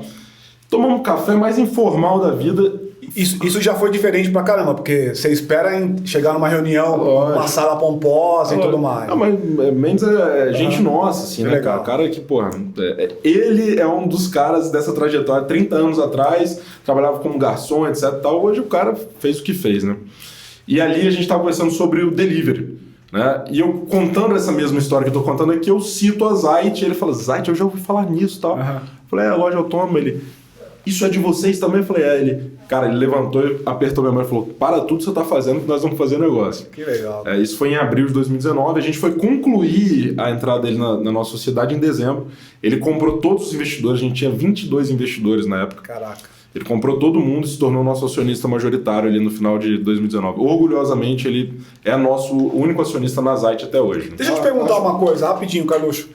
Tomamos um café mais informal da vida. Isso já foi diferente pra caramba, porque você espera chegar numa reunião, uma sala pomposa e tudo mais. Não, mas Mendes é gente nossa, assim, né, cara? O cara que, porra, ele é um dos caras dessa trajetória, 30 anos atrás, trabalhava como garçom, etc e tal. Hoje o cara fez o que fez, né? E ali a gente tava conversando sobre o delivery, né? E eu contando essa mesma história que eu tô contando aqui, eu cito a Zait, ele fala, Zait, eu já ouvi falar nisso e tal. Falei, a loja autônoma, ele... Isso é de vocês também? Eu falei, ele levantou e apertou minha mão e falou, para tudo que você está fazendo que nós vamos fazer negócio. Que legal. Isso foi em abril de 2019, a gente foi concluir a entrada dele na nossa sociedade em dezembro. Ele comprou todos os investidores, a gente tinha 22 investidores na época. Caraca. Ele comprou todo mundo e se tornou nosso acionista majoritário ali no final de 2019. Orgulhosamente, ele é nosso único acionista na Zait até hoje. Deixa eu te perguntar uma coisa, rapidinho, Carluxo.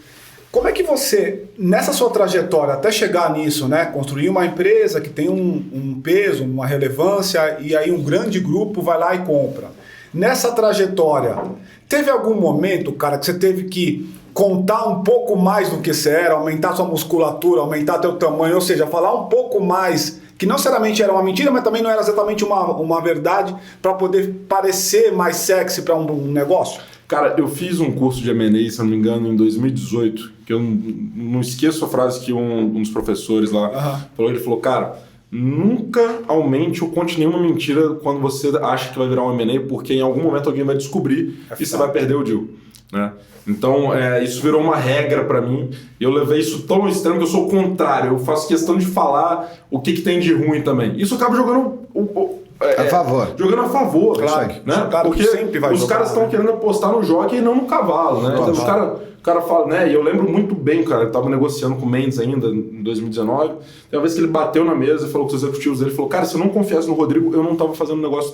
Como é que você, nessa sua trajetória, até chegar nisso, né, construir uma empresa que tem um peso, uma relevância, e aí um grande grupo vai lá e compra. Nessa trajetória, teve algum momento, cara, que você teve que contar um pouco mais do que você era, aumentar sua musculatura, aumentar teu tamanho, ou seja, falar um pouco mais, que não necessariamente era uma mentira, mas também não era exatamente uma verdade, para poder parecer mais sexy para um negócio? Cara, eu fiz um curso de M&A, se não me engano, em 2018, que eu não esqueço a frase que um dos professores lá falou. Ele falou, cara, nunca aumente ou conte nenhuma mentira quando você acha que vai virar um M&A, porque em algum momento alguém vai descobrir e você vai perder o deal, né? Então, isso virou uma regra para mim. E eu levei isso tão extremo que eu sou o contrário. Eu faço questão de falar o que tem de ruim também. Isso acaba jogando... a favor. Jogando a favor, claro, né? Porque sempre vai os caras estão querendo apostar no jockey e não no cavalo, né? Então o cara fala, né? E eu lembro muito bem, cara, eu tava negociando com o Mendes ainda em 2019. Tem uma vez que ele bateu na mesa e falou com os executivos dele, falou, cara, se eu não confiasse no Rodrigo, eu não tava fazendo negócio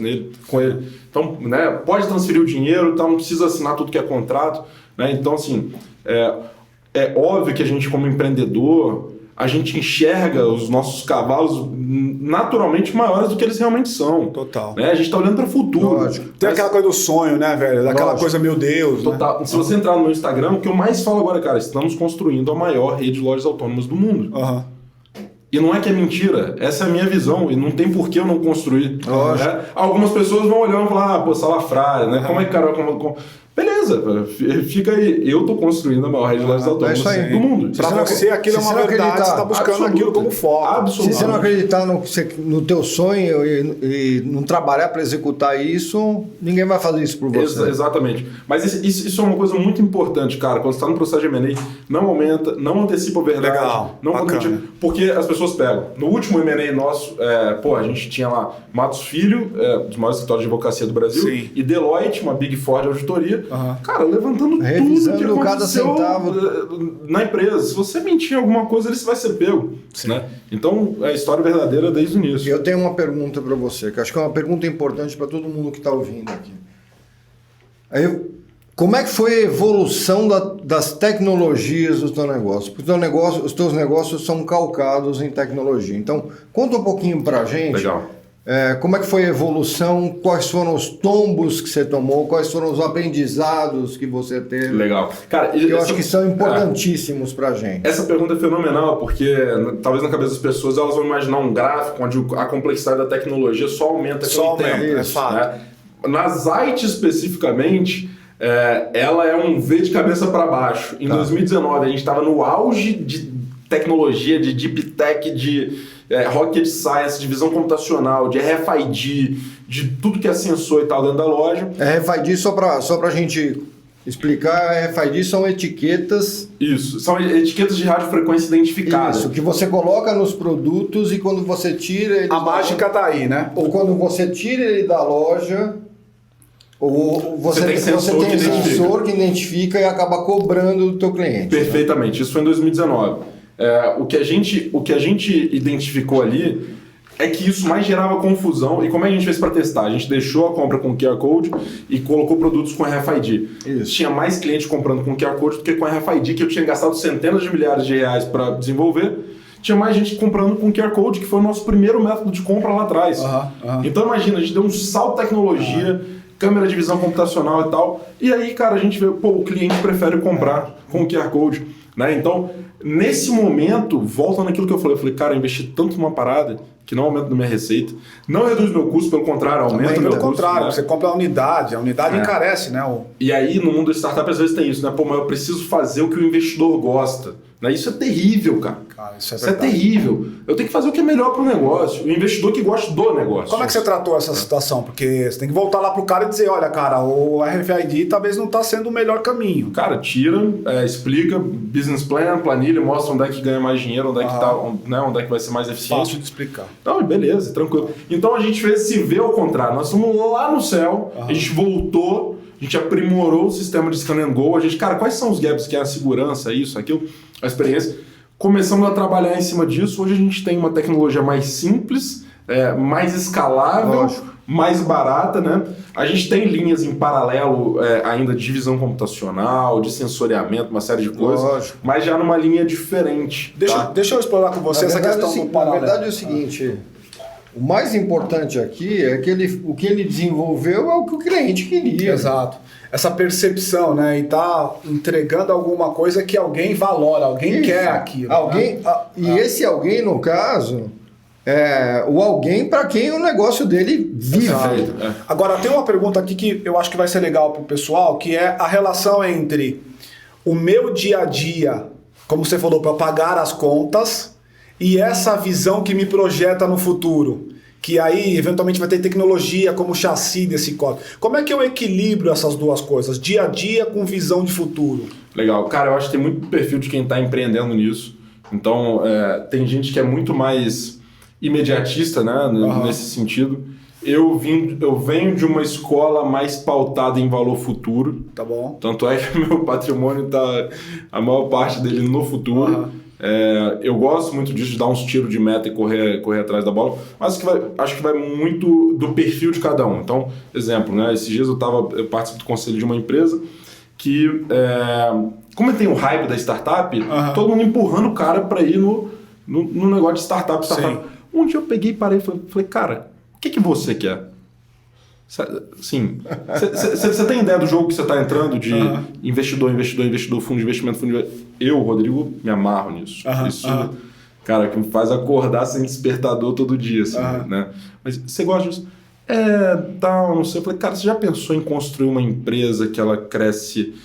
com ele. Então, né? Pode transferir o dinheiro, então não precisa assinar tudo que é contrato, né? Então, assim, é óbvio que a gente, como empreendedor, a gente enxerga os nossos cavalos naturalmente maiores do que eles realmente são. Total. Né? A gente está olhando para o futuro. Lógico. Tem aquela coisa do sonho, né, velho? Daquela coisa, meu Deus. Total. Né? Se você entrar no meu Instagram, o que eu mais falo agora, cara, estamos construindo a maior rede de lojas autônomas do mundo. E não é que é mentira, essa é a minha visão, e não tem por que eu não construir. Né? Algumas pessoas vão olhando e falar, pô, salafrária, né? Como é que, cara, beleza, fica aí. Eu tô construindo a maior rede de lojas autônomas do mundo. Pra você, aquilo é uma verdade, você tá buscando aquilo como foco. Se você não acreditar no teu sonho e não trabalhar para executar isso, ninguém vai fazer isso por você. Exatamente. Mas isso é uma coisa muito importante, cara. Quando você tá no processo de M&A, não aumenta, não antecipa a verdade. Legal, não bacana. Porque as pessoas pegam. No último M&A nosso, a gente tinha lá Matos Filho, dos maiores escritórios de advocacia do Brasil, Sim. e Deloitte, uma Big Four de auditoria, cara, levantando revisando tudo que cada centavo na empresa. Se você mentir em alguma coisa, ele vai ser pego. Né? Então, é a história verdadeira desde o início. Eu tenho uma pergunta para você, que acho que é uma pergunta importante para todo mundo que está ouvindo aqui. Como é que foi a evolução das tecnologias do teu negócio? Porque os teus negócios são calcados em tecnologia. Então, conta um pouquinho para a gente. Legal. Como é que foi a evolução? Quais foram os tombos que você tomou? Quais foram os aprendizados que você teve? Legal. Cara, eu acho que são importantíssimos para a gente. Essa pergunta é fenomenal, porque talvez na cabeça das pessoas elas vão imaginar um gráfico onde a complexidade da tecnologia só aumenta com o tempo. É fato. Né? Na Zait especificamente, ela é um V de cabeça para baixo. Em 2019 a gente estava no auge de tecnologia, de deep tech, de rocket science, de visão computacional, de RFID, de tudo que é sensor e tal dentro da loja. RFID, só para a gente explicar, RFID são etiquetas... Isso, são etiquetas de radiofrequência identificada. Isso, que você coloca nos produtos e quando você tira ele... A mágica tá aí, né? Ou quando você tira ele da loja... Ou você tem sensor que identifica e acaba cobrando do teu cliente. Perfeitamente, né? Isso foi em 2019. O que a gente identificou ali é que isso mais gerava confusão. E como é que a gente fez para testar? A gente deixou a compra com QR Code e colocou produtos com RFID. Isso. Tinha mais cliente comprando com QR Code do que com RFID, que eu tinha gastado centenas de milhares de reais para desenvolver. Tinha mais gente comprando com QR Code, que foi o nosso primeiro método de compra lá atrás. Então imagina, a gente deu um salto de tecnologia, câmera de visão computacional e tal. E aí, cara, a gente vê, o cliente prefere comprar com QR Code. Né? Então, nesse momento, volta naquilo que eu falei, cara, eu investi tanto numa parada que não aumenta a minha receita, não reduz meu custo, pelo contrário, aumenta o meu custo. Pelo contrário, né? Você compra a unidade encarece, né? E aí, no mundo da startup, às vezes tem isso, né? Pô, mas eu preciso fazer o que o investidor gosta. Né? Isso é terrível, cara. Isso é terrível. Eu tenho que fazer o que é melhor para o negócio. O investidor que gosta do negócio. Como é que você tratou essa situação? Porque você tem que voltar lá pro cara e dizer, olha, cara, o RFID talvez não está sendo o melhor caminho. Cara, tira, explica, business plan, planilha, mostra onde é que ganha mais dinheiro, onde é que tá, onde é que vai ser mais eficiente. Fácil de explicar. Então, beleza, tranquilo. Então a gente fez se ver ao contrário. Nós estamos lá no céu, a gente voltou, a gente aprimorou o sistema de scan and go. A gente, cara, quais são os gaps que é a segurança, isso, aquilo, a experiência? Começamos a trabalhar em cima disso. Hoje a gente tem uma tecnologia mais simples, mais escalável, mais barata, né? A gente tem linhas em paralelo ainda de visão computacional, de sensoriamento, uma série de coisas, mas já numa linha diferente. Deixa eu explorar com você essa questão do paralelo. Na verdade é o seguinte, o mais importante aqui é que o que ele desenvolveu é o que o cliente queria. Exato. Essa percepção, né? E tá entregando alguma coisa que alguém valora, alguém quer aquilo. Alguém, né? Esse alguém, no caso, é o alguém para quem o negócio dele vive. Agora, tem uma pergunta aqui que eu acho que vai ser legal pro pessoal, que é a relação entre o meu dia a dia, como você falou, para pagar as contas, e essa visão que me projeta no futuro. Que aí, eventualmente, vai ter tecnologia como chassi desse código. Como é que eu equilibro essas duas coisas? Dia a dia com visão de futuro. Legal. Cara, eu acho que tem muito perfil de quem está empreendendo nisso. Então, tem gente que é muito mais imediatista, né, nesse sentido. Eu venho de uma escola mais pautada em valor futuro. Tá bom. Tanto é que meu patrimônio está, a maior parte dele no futuro. Eu gosto muito disso, de dar uns tiros de meta e correr atrás da bola, mas acho que vai muito do perfil de cada um. Então, exemplo, né? Esses dias eu participo do conselho de uma empresa que, como tem o hype da startup, todo mundo empurrando o cara para ir no negócio de startup. Sim. Um dia eu peguei e parei e falei, cara, o que você quer? Sim. Você tem ideia do jogo que você está entrando de investidor, fundo de investimento, Eu, Rodrigo, me amarro nisso. Isso, cara, que me faz acordar sem despertador todo dia, assim, né? Mas você gosta disso? Não sei. Eu falei, cara, você já pensou em construir uma empresa que ela cresce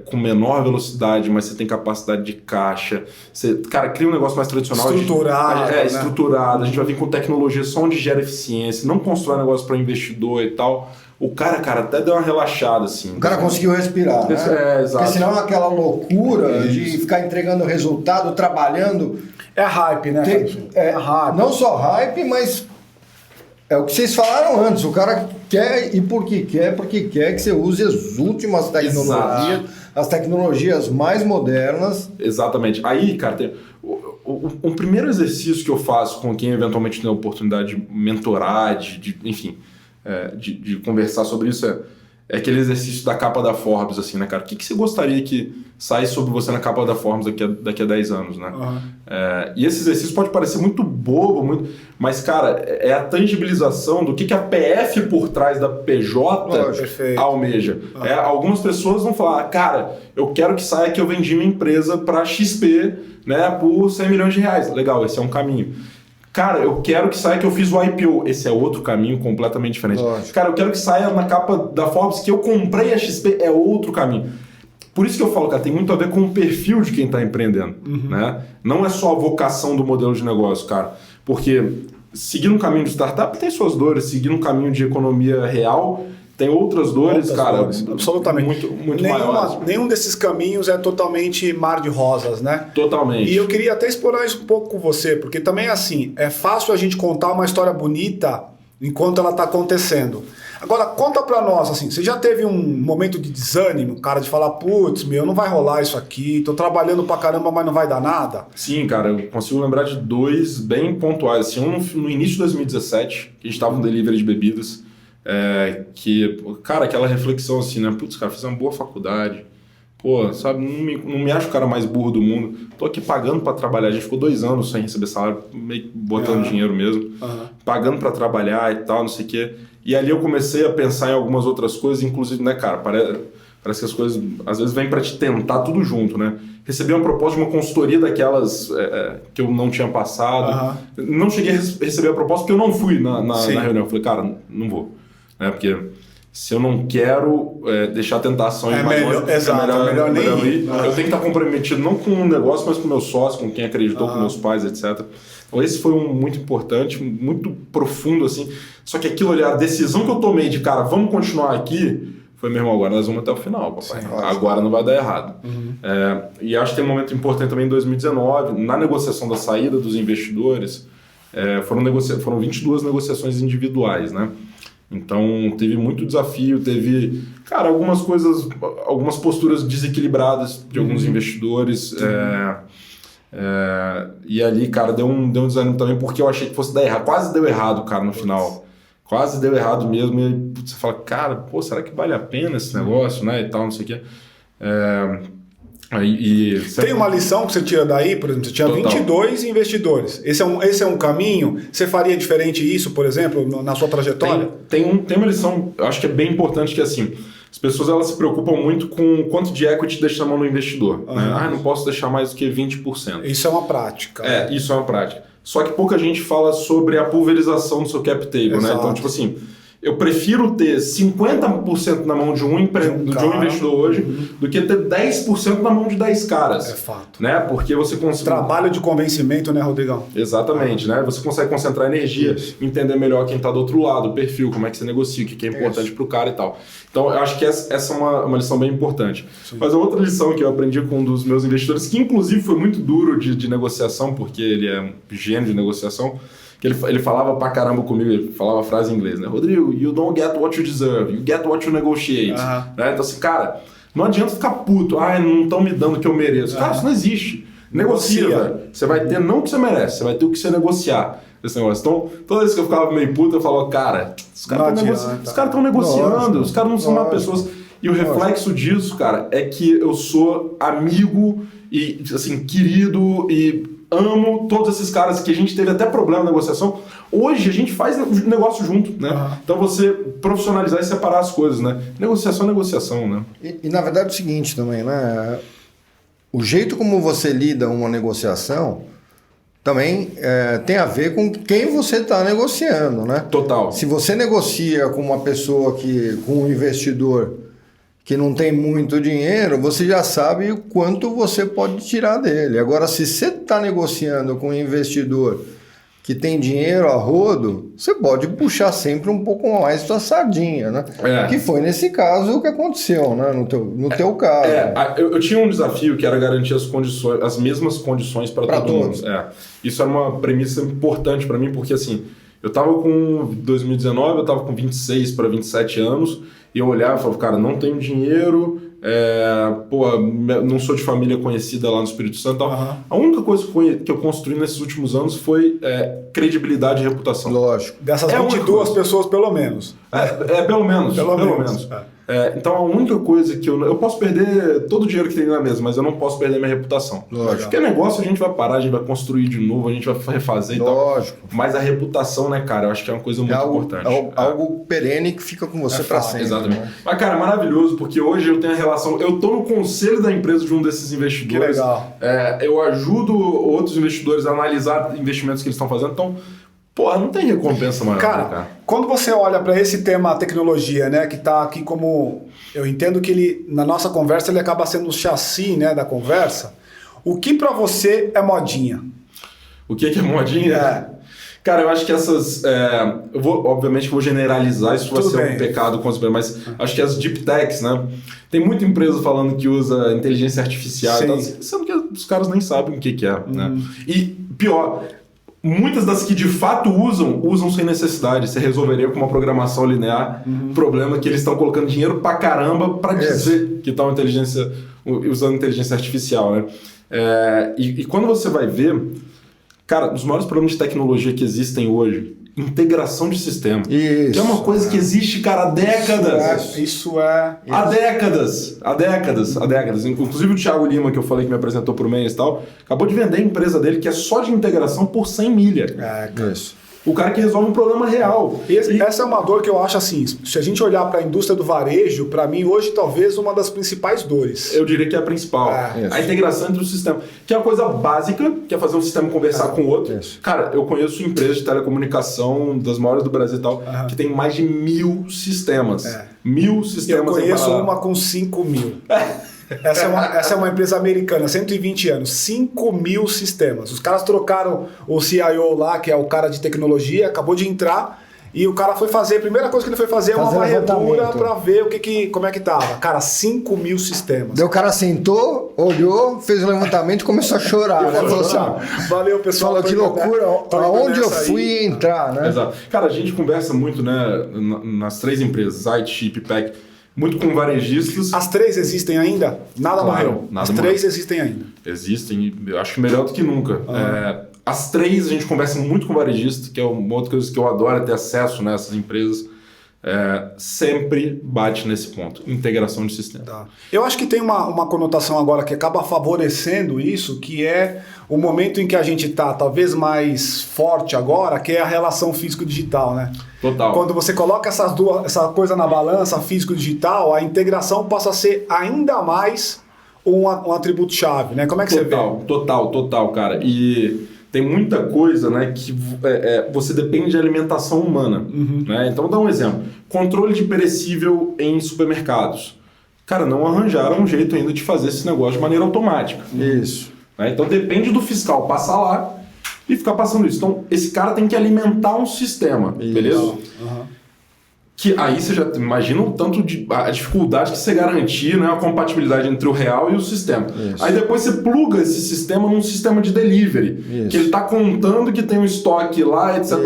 com menor velocidade, mas você tem capacidade de caixa? Você, cara, cria um negócio mais tradicional. Estruturado. Estruturado. A gente vai vir com tecnologia só onde gera eficiência, não constrói negócio para investidor e tal. O cara, até deu uma relaxada, assim. O cara conseguiu respirar, né? Exato. Porque senão aquela loucura de ficar entregando resultado, trabalhando... É hype, né? Hype. Não só hype, mas... É o que vocês falaram antes, o cara quer, e porque quer que você use as últimas tecnologias, as tecnologias mais modernas. Exatamente. Aí, cara, tem um primeiro exercício que eu faço com quem eventualmente tem a oportunidade de mentorar, de conversar sobre isso é aquele exercício da capa da Forbes, assim, né, cara? O que você gostaria que saísse sobre você na capa da Forbes daqui a 10 anos, né? E esse exercício pode parecer muito bobo, mas, cara, é a tangibilização do que a PF por trás da PJ almeja. Algumas pessoas vão falar, cara, eu quero que saia que eu vendi minha empresa para XP, né, por 100 milhões de reais. Legal, esse é um caminho. Cara, eu quero que saia que eu fiz o IPO. Esse é outro caminho completamente diferente. Lógico. Cara, eu quero que saia na capa da Forbes que eu comprei a XP. É outro caminho. Por isso que eu falo, cara, tem muito a ver com o perfil de quem está empreendendo. Né? Não é só a vocação do modelo de negócio, cara. Porque seguir um caminho de startup tem suas dores. Seguir um caminho de economia real tem outras dores, absolutamente. Muito maiores. Nenhum desses caminhos é totalmente mar de rosas, né? Totalmente. E eu queria até explorar isso um pouco com você, porque também assim, é fácil a gente contar uma história bonita enquanto ela está acontecendo. Agora, conta pra nós, assim, você já teve um momento de desânimo, cara, de falar, putz, não vai rolar isso aqui, tô trabalhando pra caramba, mas não vai dar nada? Sim, cara, eu consigo lembrar de dois bem pontuais. Assim, no início de 2017, que a gente tava no delivery de bebidas, que, cara, aquela reflexão assim, né? Putz, cara, fiz uma boa faculdade. Pô, sabe, não me acho o cara mais burro do mundo. Tô aqui pagando pra trabalhar. A gente ficou 2 anos sem receber salário, meio botando dinheiro mesmo. Pagando pra trabalhar e tal, não sei o quê. E ali eu comecei a pensar em algumas outras coisas, inclusive, né, cara, Parece que as coisas, às vezes, vêm para te tentar tudo junto, né? Recebi uma proposta de uma consultoria daquelas que eu não tinha passado. Não cheguei a receber a proposta porque eu não fui na reunião. Eu falei, cara, não vou. Porque se eu não quero deixar a tentação ir mais longe, é melhor nem ir. Eu tenho que estar comprometido não com o negócio, mas com o meu sócio, com quem acreditou, com meus pais, etc. Então esse foi muito importante, muito profundo, assim. Só que aquilo ali, a decisão que eu tomei de, cara, vamos continuar aqui, foi mesmo, agora nós vamos até o final, papai. Sim, agora não vai dar errado. E acho que tem um momento importante também em 2019, na negociação da saída dos investidores, foram 22 negociações individuais, né? Então teve muito desafio, teve, cara, algumas coisas, algumas posturas desequilibradas de alguns investidores. E ali, cara, deu um desânimo também, porque eu achei que fosse dar errado. Quase deu errado, cara, no final. Quase deu errado mesmo. E aí, você fala, cara, pô, será que vale a pena esse negócio, né? E tal, não sei o quê. Tem uma lição que você tira daí, por exemplo, você tinha 22 investidores. Esse é um caminho? Você faria diferente isso, por exemplo, na sua trajetória? Tem uma lição, eu acho que é bem importante, que é assim, as pessoas elas se preocupam muito com quanto de equity deixa na mão do investidor. Né? Não posso deixar mais do que 20%. Isso é uma prática. Isso é uma prática. Só que pouca gente fala sobre a pulverização do seu cap table, né? Então, tipo assim, eu prefiro ter 50% na mão de um investidor hoje do que ter 10% na mão de 10 caras. É fato. Né? Porque você consegue... Trabalho de convencimento, né, Rodrigão? Exatamente, né? Você consegue concentrar energia, entender melhor quem está do outro lado, o perfil, como é que você negocia, o que é importante para o cara e tal. Então, eu acho que essa é uma lição bem importante. Sim. Mas a outra lição que eu aprendi com um dos meus investidores, que inclusive foi muito duro de negociação, porque ele é um gênio de negociação, que ele falava pra caramba comigo, ele falava a frase em inglês, né? Rodrigo, you don't get what you deserve, you get what you negotiate. Né? Então assim, cara, não adianta ficar puto, não estão me dando o que eu mereço. Cara, isso não existe. Negocia, velho. Você vai ter não o que você merece, você vai ter o que você negociar. Esse negócio. Então, toda vez que eu ficava meio puto, eu falava, cara, os caras estão negociando, os caras não são má pessoas. E o reflexo disso, cara, é que eu sou amigo e, assim, querido e amo todos esses caras que a gente teve até problema na negociação. Hoje a gente faz negócio junto, né? Então você profissionalizar e separar as coisas, né? Negociação é negociação, né? E na verdade é o seguinte também, né? O jeito como você lida uma negociação também tem a ver com quem você está negociando, né? Total. Se você negocia com uma pessoa com um investidor que não tem muito dinheiro, você já sabe o quanto você pode tirar dele. Agora, se você está negociando com um investidor que tem dinheiro a rodo, você pode puxar sempre um pouco mais sua sardinha, né? Que foi nesse caso o que aconteceu, né? No teu caso. Eu tinha um desafio que era garantir as mesmas condições para todo mundo. Isso era uma premissa importante para mim, porque assim, eu estava com 2019, eu estava com 26 para 27 anos, e eu olhava e falava, cara, não tenho dinheiro, não sou de família conhecida lá no Espírito Santo. A única coisa que eu construí nesses últimos anos foi credibilidade e reputação. Lógico. Dessas 22 pessoas, pelo menos. Pelo menos. Então a única coisa que eu posso perder todo o dinheiro que tem na mesa, mas eu não posso perder minha reputação. Lógico. Porque negócio a gente vai parar, a gente vai construir de novo, a gente vai refazer. Lógico. E tal. Mas a reputação, né, cara, eu acho que é uma coisa muito importante. Algo perene que fica com você para sempre. Exatamente. Né? Mas, cara, maravilhoso, porque hoje eu tenho a relação. Eu tô no conselho da empresa de um desses investidores. Que legal. Eu ajudo outros investidores a analisar investimentos que eles estão fazendo. Então, não tem recompensa maior. Cara, quando você olha para esse tema tecnologia, né, que está aqui como... Eu entendo que ele, na nossa conversa, ele acaba sendo o chassi, né, da conversa. O que para você é modinha? O que é modinha? Cara, eu acho que essas... obviamente que vou generalizar, isso vai ser um pecado contra, mas acho que as deep techs, né? Tem muita empresa falando que usa inteligência artificial e tal, sendo que os caras nem sabem o que é, né? E pior... Muitas das que de fato usam sem necessidade. Você resolveria com uma programação linear problema que eles estão colocando dinheiro pra caramba pra dizer que estão usando inteligência artificial, né? E quando você vai ver, cara, os maiores problemas de tecnologia que existem hoje, integração de sistema. Isso, que é uma coisa que existe, cara, há décadas. Há décadas. Inclusive o Thiago Lima, que eu falei que me apresentou pro Mendes e tal, acabou de vender a empresa dele, que é só de integração, por 100 milha. Isso. O cara que resolve um problema real. Essa é uma dor que eu acho assim, se a gente olhar para a indústria do varejo, para mim hoje talvez uma das principais dores. Eu diria que é a principal. A integração entre os sistemas. Que é uma coisa básica, que é fazer um sistema conversar com o outro. Cara, eu conheço empresas de telecomunicação das maiores do Brasil e tal, que tem mais de 1000 sistemas. 1000 sistemas. Eu conheço uma com 5.000. Essa é uma empresa americana, 120 anos, 5.000 sistemas. Os caras trocaram o CIO lá, que é o cara de tecnologia, acabou de entrar, e o cara foi fazer, a primeira coisa que ele foi fazer é uma varredura para ver como é que tava. Cara, 5.000 sistemas. Daí o cara sentou, olhou, fez um levantamento e começou a chorar. Né? Falou assim, valeu, pessoal. Falou, que loucura, aonde eu fui entrar, né? Exato. Cara, a gente conversa muito, né, nas 3 empresas, IT, PPEC, muito com varejistas. As 3 existem ainda? Nada morreu. As 3 existem ainda. Existem, eu acho que melhor do que nunca. As 3 a gente conversa muito com varejista, que é uma outra coisa que eu adoro, é ter acesso nessas empresas. Sempre bate nesse ponto, integração de sistema. Tá. Eu acho que tem uma conotação agora que acaba favorecendo isso, que é o momento em que a gente está talvez mais forte agora, que é a relação físico-digital, né? Total. Quando você coloca essa coisa na balança, físico-digital, a integração passa a ser ainda mais um atributo-chave, né? Como é que você vê? Total, cara. E tem muita coisa, né, que você depende de alimentação humana. Né? Então, vou dar um exemplo. Controle de perecível em supermercados. Cara, não arranjaram um jeito ainda de fazer esse negócio de maneira automática. Isso. Né? Então, depende do fiscal passar lá e ficar passando isso. Então, esse cara tem que alimentar um sistema, beleza? Que aí você já imagina o tanto a dificuldade que você garantir, né, a compatibilidade entre o real e o sistema. Isso. Aí depois você pluga esse sistema num sistema de delivery, que ele está contando que tem um estoque lá, etc.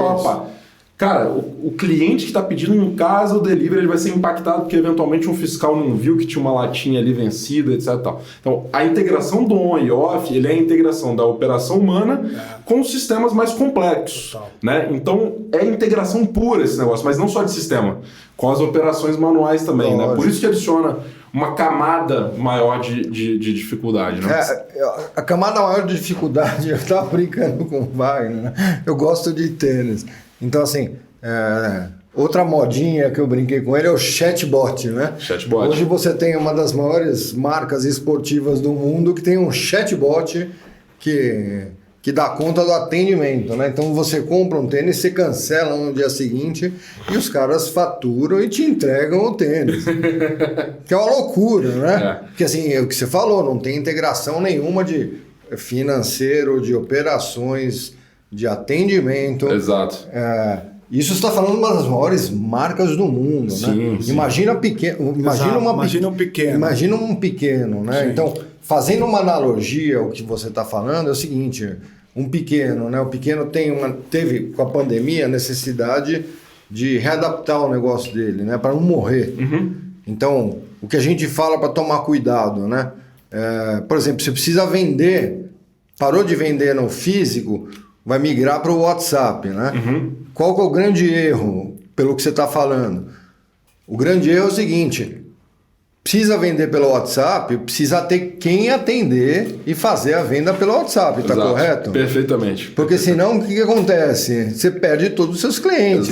Cara, o cliente que está pedindo em casa o delivery, ele vai ser impactado porque eventualmente um fiscal não viu que tinha uma latinha ali vencida, etc. Então, a integração do on e off, ele é a integração da operação humana com os sistemas mais complexos. Né? Então, é integração pura esse negócio, mas não só de sistema, com as operações manuais também. Né? Por isso que adiciona uma camada maior de dificuldade. Né? A camada maior de dificuldade, eu estava brincando com o Wagner, né? Eu gosto de tênis. Então, assim, outra modinha que eu brinquei com ele é o chatbot, né? Chatbot. Hoje você tem uma das maiores marcas esportivas do mundo que tem um chatbot que dá conta do atendimento, né? Então você compra um tênis, você cancela no dia seguinte e os caras faturam e te entregam o tênis. Que é uma loucura, né? Porque assim, é o que você falou, não tem integração nenhuma de financeiro, de operações, de atendimento. Exato. Isso está falando de uma das maiores marcas do mundo, sim, né? Sim. Imagina um pequeno. Imagina um pequeno, né? Sim. Então, fazendo uma analogia ao que você está falando, é o seguinte: um pequeno, né? O pequeno teve com a pandemia a necessidade de readaptar o negócio dele, né? Para não morrer. Então, o que a gente fala para tomar cuidado, né? Por exemplo, você precisa vender, parou de vender no físico, vai migrar para o WhatsApp, né? Qual que é o grande erro, pelo que você está falando? O grande erro é o seguinte: precisa vender pelo WhatsApp, precisa ter quem atender e fazer a venda pelo WhatsApp, tá correto? Perfeitamente. Porque senão o que acontece? Você perde todos os seus clientes.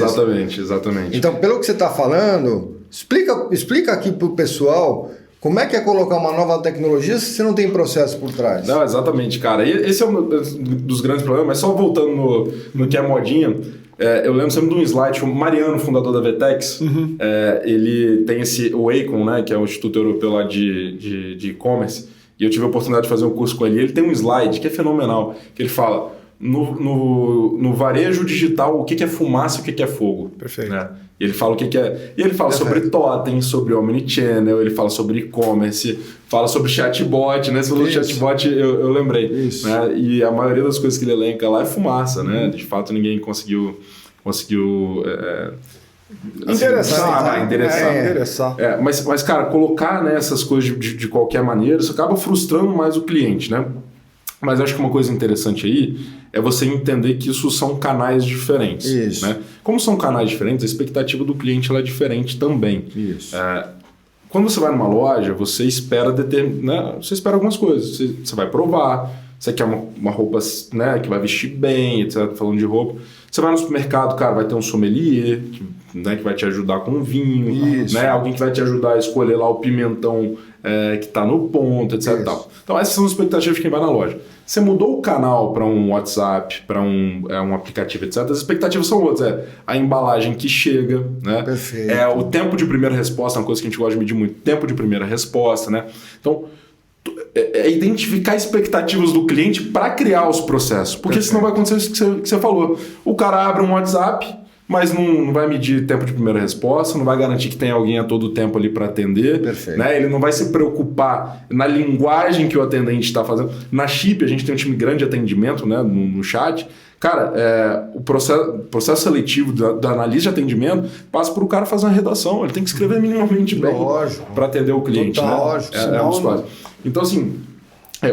Exatamente. Então, pelo que você está falando, explica aqui para o pessoal como é que é colocar uma nova tecnologia se você não tem processo por trás. Não, exatamente, cara. E esse é um dos grandes problemas, mas só voltando no que é modinha, eu lembro sempre de um slide, o Mariano, fundador da Vetex, ele tem o Acon, né, que é o Instituto Europeu lá de e-commerce, e eu tive a oportunidade de fazer um curso com ele. Ele tem um slide que é fenomenal, que ele fala: no varejo digital, o que é fumaça e o que é fogo. Perfeito. Né? E ele fala o que é. E ele fala sobre totem, sobre omnichannel, ele fala sobre e-commerce, fala sobre chatbot, né? Você falou chatbot, eu lembrei. Isso. Né? E a maioria das coisas que ele elenca lá é fumaça, né? De fato, ninguém conseguiu interessar. Mas, cara, colocar, né, essas coisas de qualquer maneira, isso acaba frustrando mais o cliente, né? Mas acho que uma coisa interessante aí é você entender que isso são canais diferentes. Isso. Né? Como são canais diferentes, a expectativa do cliente ela é diferente também. Isso. Quando você vai numa loja, você espera você espera algumas coisas. Você vai provar, você quer uma roupa, né, que vai vestir bem, etc. Falando de roupa. Você vai no supermercado, cara, vai ter um sommelier, que vai te ajudar com o vinho, né? Alguém que vai te ajudar a escolher lá o pimentão que está no ponto, etc. Tal. Então essas são as expectativas de quem vai na loja. Você mudou o canal para um WhatsApp, para um aplicativo, etc. As expectativas são outras. A embalagem que chega, né? Perfeito. O tempo de primeira resposta, é uma coisa que a gente gosta de medir muito. Tempo de primeira resposta, né? Então, identificar expectativas do cliente para criar os processos. Porque senão vai acontecer isso que você falou. O cara abre um WhatsApp, mas não vai medir tempo de primeira resposta, não vai garantir que tem alguém a todo tempo ali para atender. Perfeito. Né? Ele não vai se preocupar na linguagem que o atendente está fazendo. Na Chip, a gente tem um time grande de atendimento, né, no chat. Cara, o processo seletivo da analista de atendimento passa por o cara fazer uma redação. Ele tem que escrever minimamente bem para atender o cliente. Total, né? lógico. Então, assim,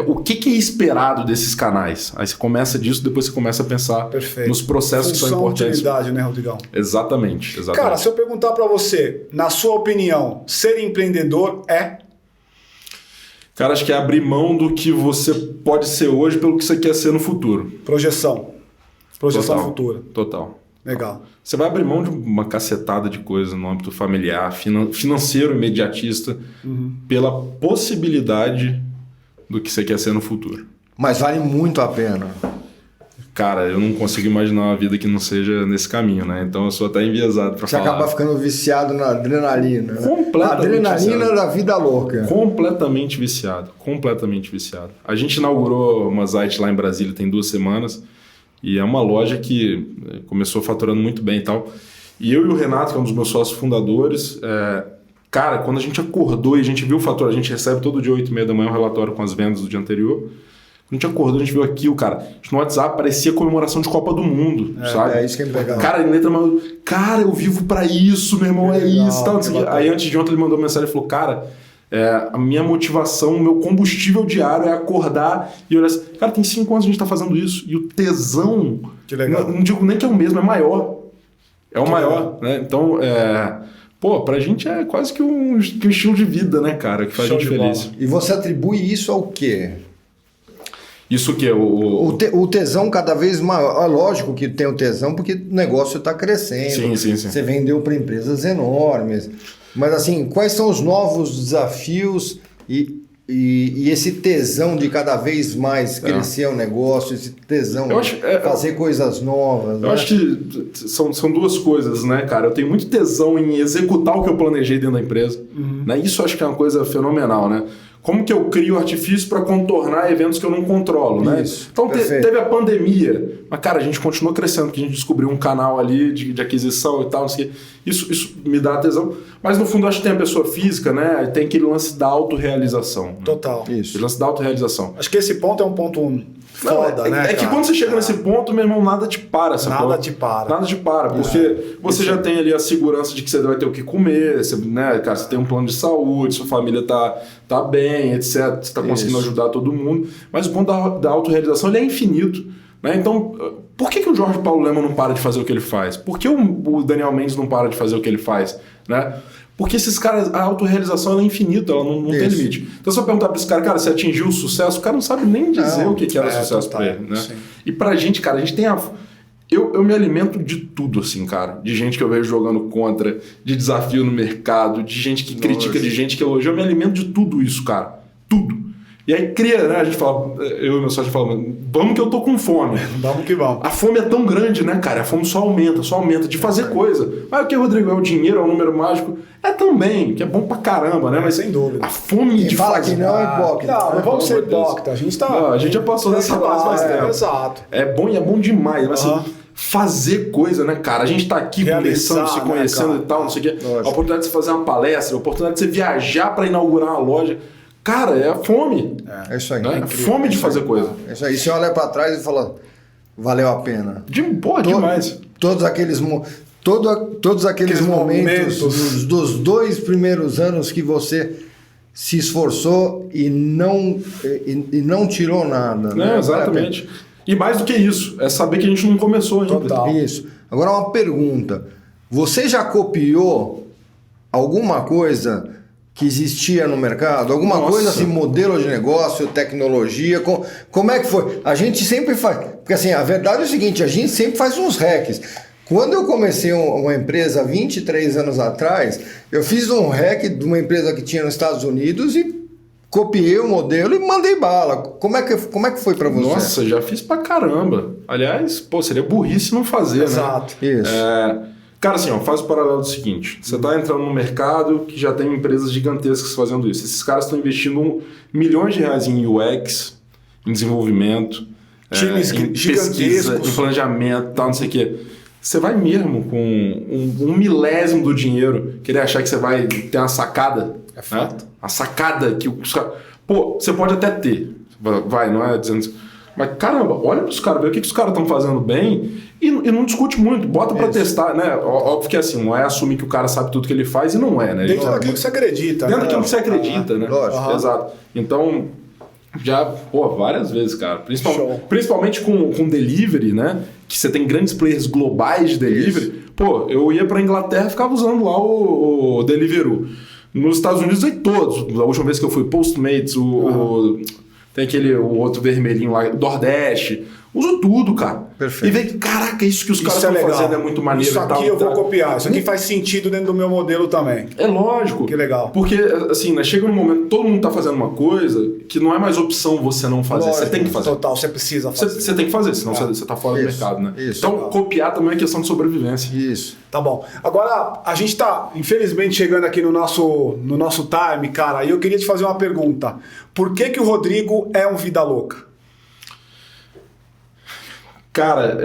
o que é esperado desses canais? Aí você começa disso, depois você começa a pensar nos processos que são importantes. Utilidade, né, Rodrigão? Exatamente. Cara, se eu perguntar para você, na sua opinião, ser empreendedor é? Cara, acho que é abrir mão do que você pode ser hoje pelo que você quer ser no futuro. Projeção futura. Total. Legal. Você vai abrir mão de uma cacetada de coisas no âmbito familiar, financeiro, imediatista, pela possibilidade do que você quer ser no futuro. Mas vale muito a pena. Cara, eu não consigo imaginar uma vida que não seja nesse caminho, né? Então eu sou até enviesado para falar. Você acaba ficando viciado na adrenalina. Né? Completamente adrenalina viciado. da vida louca. Completamente viciado. A gente inaugurou uma site lá em Brasília tem 2 semanas e é uma loja que começou faturando muito bem e tal. E eu e o Renato, que é um dos meus sócios fundadores, cara, quando a gente acordou e a gente viu o fator, a gente recebe todo dia 8h30 da manhã um relatório com as vendas do dia anterior. Quando a gente acordou, a gente viu aquilo, cara. No WhatsApp parecia comemoração de Copa do Mundo, sabe? É isso que é legal. Cara, em letra, cara, eu vivo pra isso, meu irmão, isso. Tal, aí antes de ontem ele mandou uma mensagem e falou, cara, a minha motivação, o meu combustível diário é acordar e olhar assim, cara, tem 5 anos que a gente tá fazendo isso. E o tesão, que legal. Não digo nem que é o mesmo, é maior. É o maior, né? Então, pra gente é quase que um estilo de vida, né, cara? Que faz a gente feliz. E você atribui isso ao quê? Isso que é o tesão cada vez maior. É lógico que tem o tesão porque o negócio está crescendo. Sim. Você vendeu para empresas enormes. Mas assim, quais são os novos desafios e esse tesão de cada vez mais crescer o negócio, esse tesão de fazer coisas novas? Eu acho que são 2 coisas, né, cara? Eu tenho muito tesão em executar o que eu planejei dentro da empresa. Né? Isso eu acho que é uma coisa fenomenal, né? Como que eu crio artifício para contornar eventos que eu não controlo, né? Isso, então teve a pandemia, mas cara, a gente continuou crescendo, porque a gente descobriu um canal ali de aquisição e tal, não sei o quê. Isso me dá tesão. Mas no fundo acho que tem a pessoa física, né? Tem aquele lance da autorrealização. Né? Total. Isso. Aquele lance da autorrealização. Acho que esse ponto é um ponto foda, né? É que quando você chega nesse ponto, meu irmão, nada te para. Nada te para. Porque você já tem ali a segurança de que você vai ter o que comer, né? Cara, você tem um plano de saúde, sua família tá bem, etc. Você está conseguindo ajudar todo mundo. Mas o ponto da autorrealização ele é infinito. Né? Então, por que o Jorge Paulo Lemann não para de fazer o que ele faz? Por que o Daniel Mendes não para de fazer o que ele faz? Né? Porque esses caras, a autorrealização ela é infinita, ela não tem limite. Então, se eu perguntar para esse cara, você atingiu o sucesso, o cara não sabe nem dizer o que era sucesso para ele. Né? E pra gente, cara, a gente tem eu me alimento de tudo, assim, cara. De gente que eu vejo jogando contra, de desafio no mercado, de gente que critica, de gente que elogia. Eu me alimento de tudo isso, cara. Tudo. E aí cria, né? A gente fala, eu e meu sócio falamos, vamos que eu tô com fome. Vamos que vamos. A fome é tão grande, né, cara? A fome só aumenta de fazer coisa. Mas o que, Rodrigo? É o dinheiro, é o número mágico? É também, que é bom pra caramba, né? Mas sem dúvida. A fome de fala fazer... que não é hipócrita. Não vamos ser hipócrita. A gente tá... Não, a gente já passou dessa fase faz tempo. Exato. É bom e é bom demais. Mas assim, fazer coisa, né, cara? A gente tá aqui conversando, se conhecendo, né, e tal, não sei o quê. A oportunidade de você fazer uma palestra, a oportunidade de você viajar pra inaugurar uma loja. Cara, é a fome. É isso aí. Né? É fome de fazer coisa. É isso aí. Você olha pra trás e fala, valeu a pena. Demais. Todos aqueles momentos dos 2 primeiros anos que você se esforçou e não tirou nada. Né? Exatamente. E mais do que isso, é saber que a gente não começou ainda. Total. Isso. Agora uma pergunta. Você já copiou alguma coisa que existia no mercado? Alguma Nossa. coisa assim, modelo de negócio, tecnologia? Como é que foi? A gente sempre faz... Porque assim, a verdade é o seguinte, a gente sempre faz uns hacks. Quando eu comecei uma empresa 23 anos atrás, eu fiz um hack de uma empresa que tinha nos Estados Unidos e copiei o modelo e mandei bala. Como é que foi para você? Nossa, já fiz pra caramba. Aliás, pô, seria burrice não fazer, Exato. né? Isso. Cara, assim, ó, faz o paralelo do seguinte. Você tá entrando num mercado que já tem empresas gigantescas fazendo isso. Esses caras estão investindo milhões de reais em UX, em desenvolvimento, Times em pesquisa, gigantescos. em planejamento, tal, não sei o quê. Você vai mesmo com um milésimo do dinheiro querer achar que você vai ter uma sacada? É fato. Né? A sacada que os caras... Pô, você pode até ter. Vai, não é dizendo... Mas, caramba, olha pros caras, vê o que os caras estão fazendo bem e não discute muito, bota pra testar, né? Óbvio que assim, não é assumir que o cara sabe tudo que ele faz e não é, né? Dentro daquilo que você acredita. Dentro né? daquilo que você acredita, né? lógico. Exato. Então, já, pô, várias vezes, cara. Show. Principalmente com delivery, né? Que você tem grandes players globais de delivery. Isso. Pô, eu ia pra Inglaterra e ficava usando lá o Deliveroo. Nos Estados Unidos, aí todos. A última vez que eu fui, Postmates, tem o outro vermelhinho lá, Nordeste. Uso tudo, cara. Perfeito. E vê, caraca, isso que os caras Isso é estão legal. fazendo é muito maneiro. Isso e tal, aqui eu vou tal. copiar. Isso aqui faz sentido dentro do meu modelo também. É lógico. Que legal. Porque, assim, né, chega num momento todo mundo tá fazendo uma coisa que não é mais opção você não fazer. Lógico, você tem que fazer. Total, você precisa fazer. Você tem que fazer, senão você tá fora do Isso, mercado, né? isso. Então, Legal. copiar também é questão de sobrevivência. Isso. Tá bom. Agora, a gente tá, infelizmente, chegando aqui no nosso time, cara, e eu queria te fazer uma pergunta. Por que o Rodrigo é um vida louca? Cara,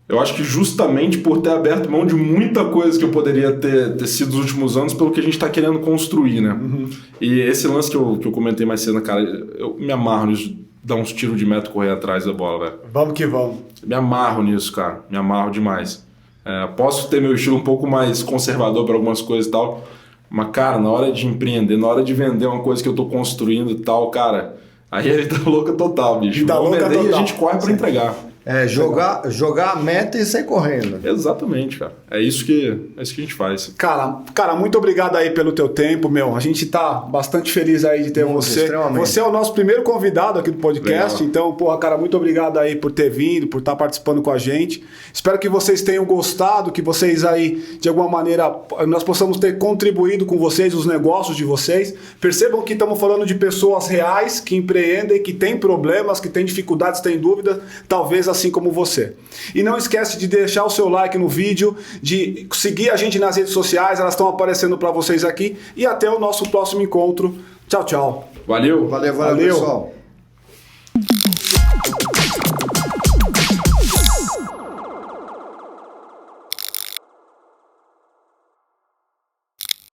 eu acho que justamente por ter aberto mão de muita coisa que eu poderia ter sido nos últimos anos pelo que a gente tá querendo construir, né? E esse lance que eu comentei mais cedo, cara, eu me amarro nisso, dar uns tiros de meta e correr atrás da bola, velho. Vamos que vamos. Me amarro nisso, cara. Me amarro demais. Posso ter meu estilo um pouco mais conservador para algumas coisas e tal, mas, cara, na hora de empreender, na hora de vender uma coisa que eu tô construindo e tal, cara, aí é vida louca total, bicho. Vida Vamos louca vender e a total. gente corre para entregar. Jogar a meta e sair correndo. Exatamente, cara. É isso que a gente faz. Cara, muito obrigado aí pelo teu tempo, meu. A gente tá bastante feliz aí de ter Muito, você. extremamente. Você é o nosso primeiro convidado aqui do podcast, Legal. então, porra, cara, muito obrigado aí por ter vindo, por estar participando com a gente. Espero que vocês tenham gostado, que vocês aí, de alguma maneira, nós possamos ter contribuído com vocês, os negócios de vocês. Percebam que estamos falando de pessoas reais, que empreendem, que têm problemas, que têm dificuldades, têm dúvidas, talvez assim como você. E não esquece de deixar o seu like no vídeo, de seguir a gente nas redes sociais, elas estão aparecendo para vocês aqui. E até o nosso próximo encontro. Tchau, tchau. Valeu! Valeu, Valeu. pessoal.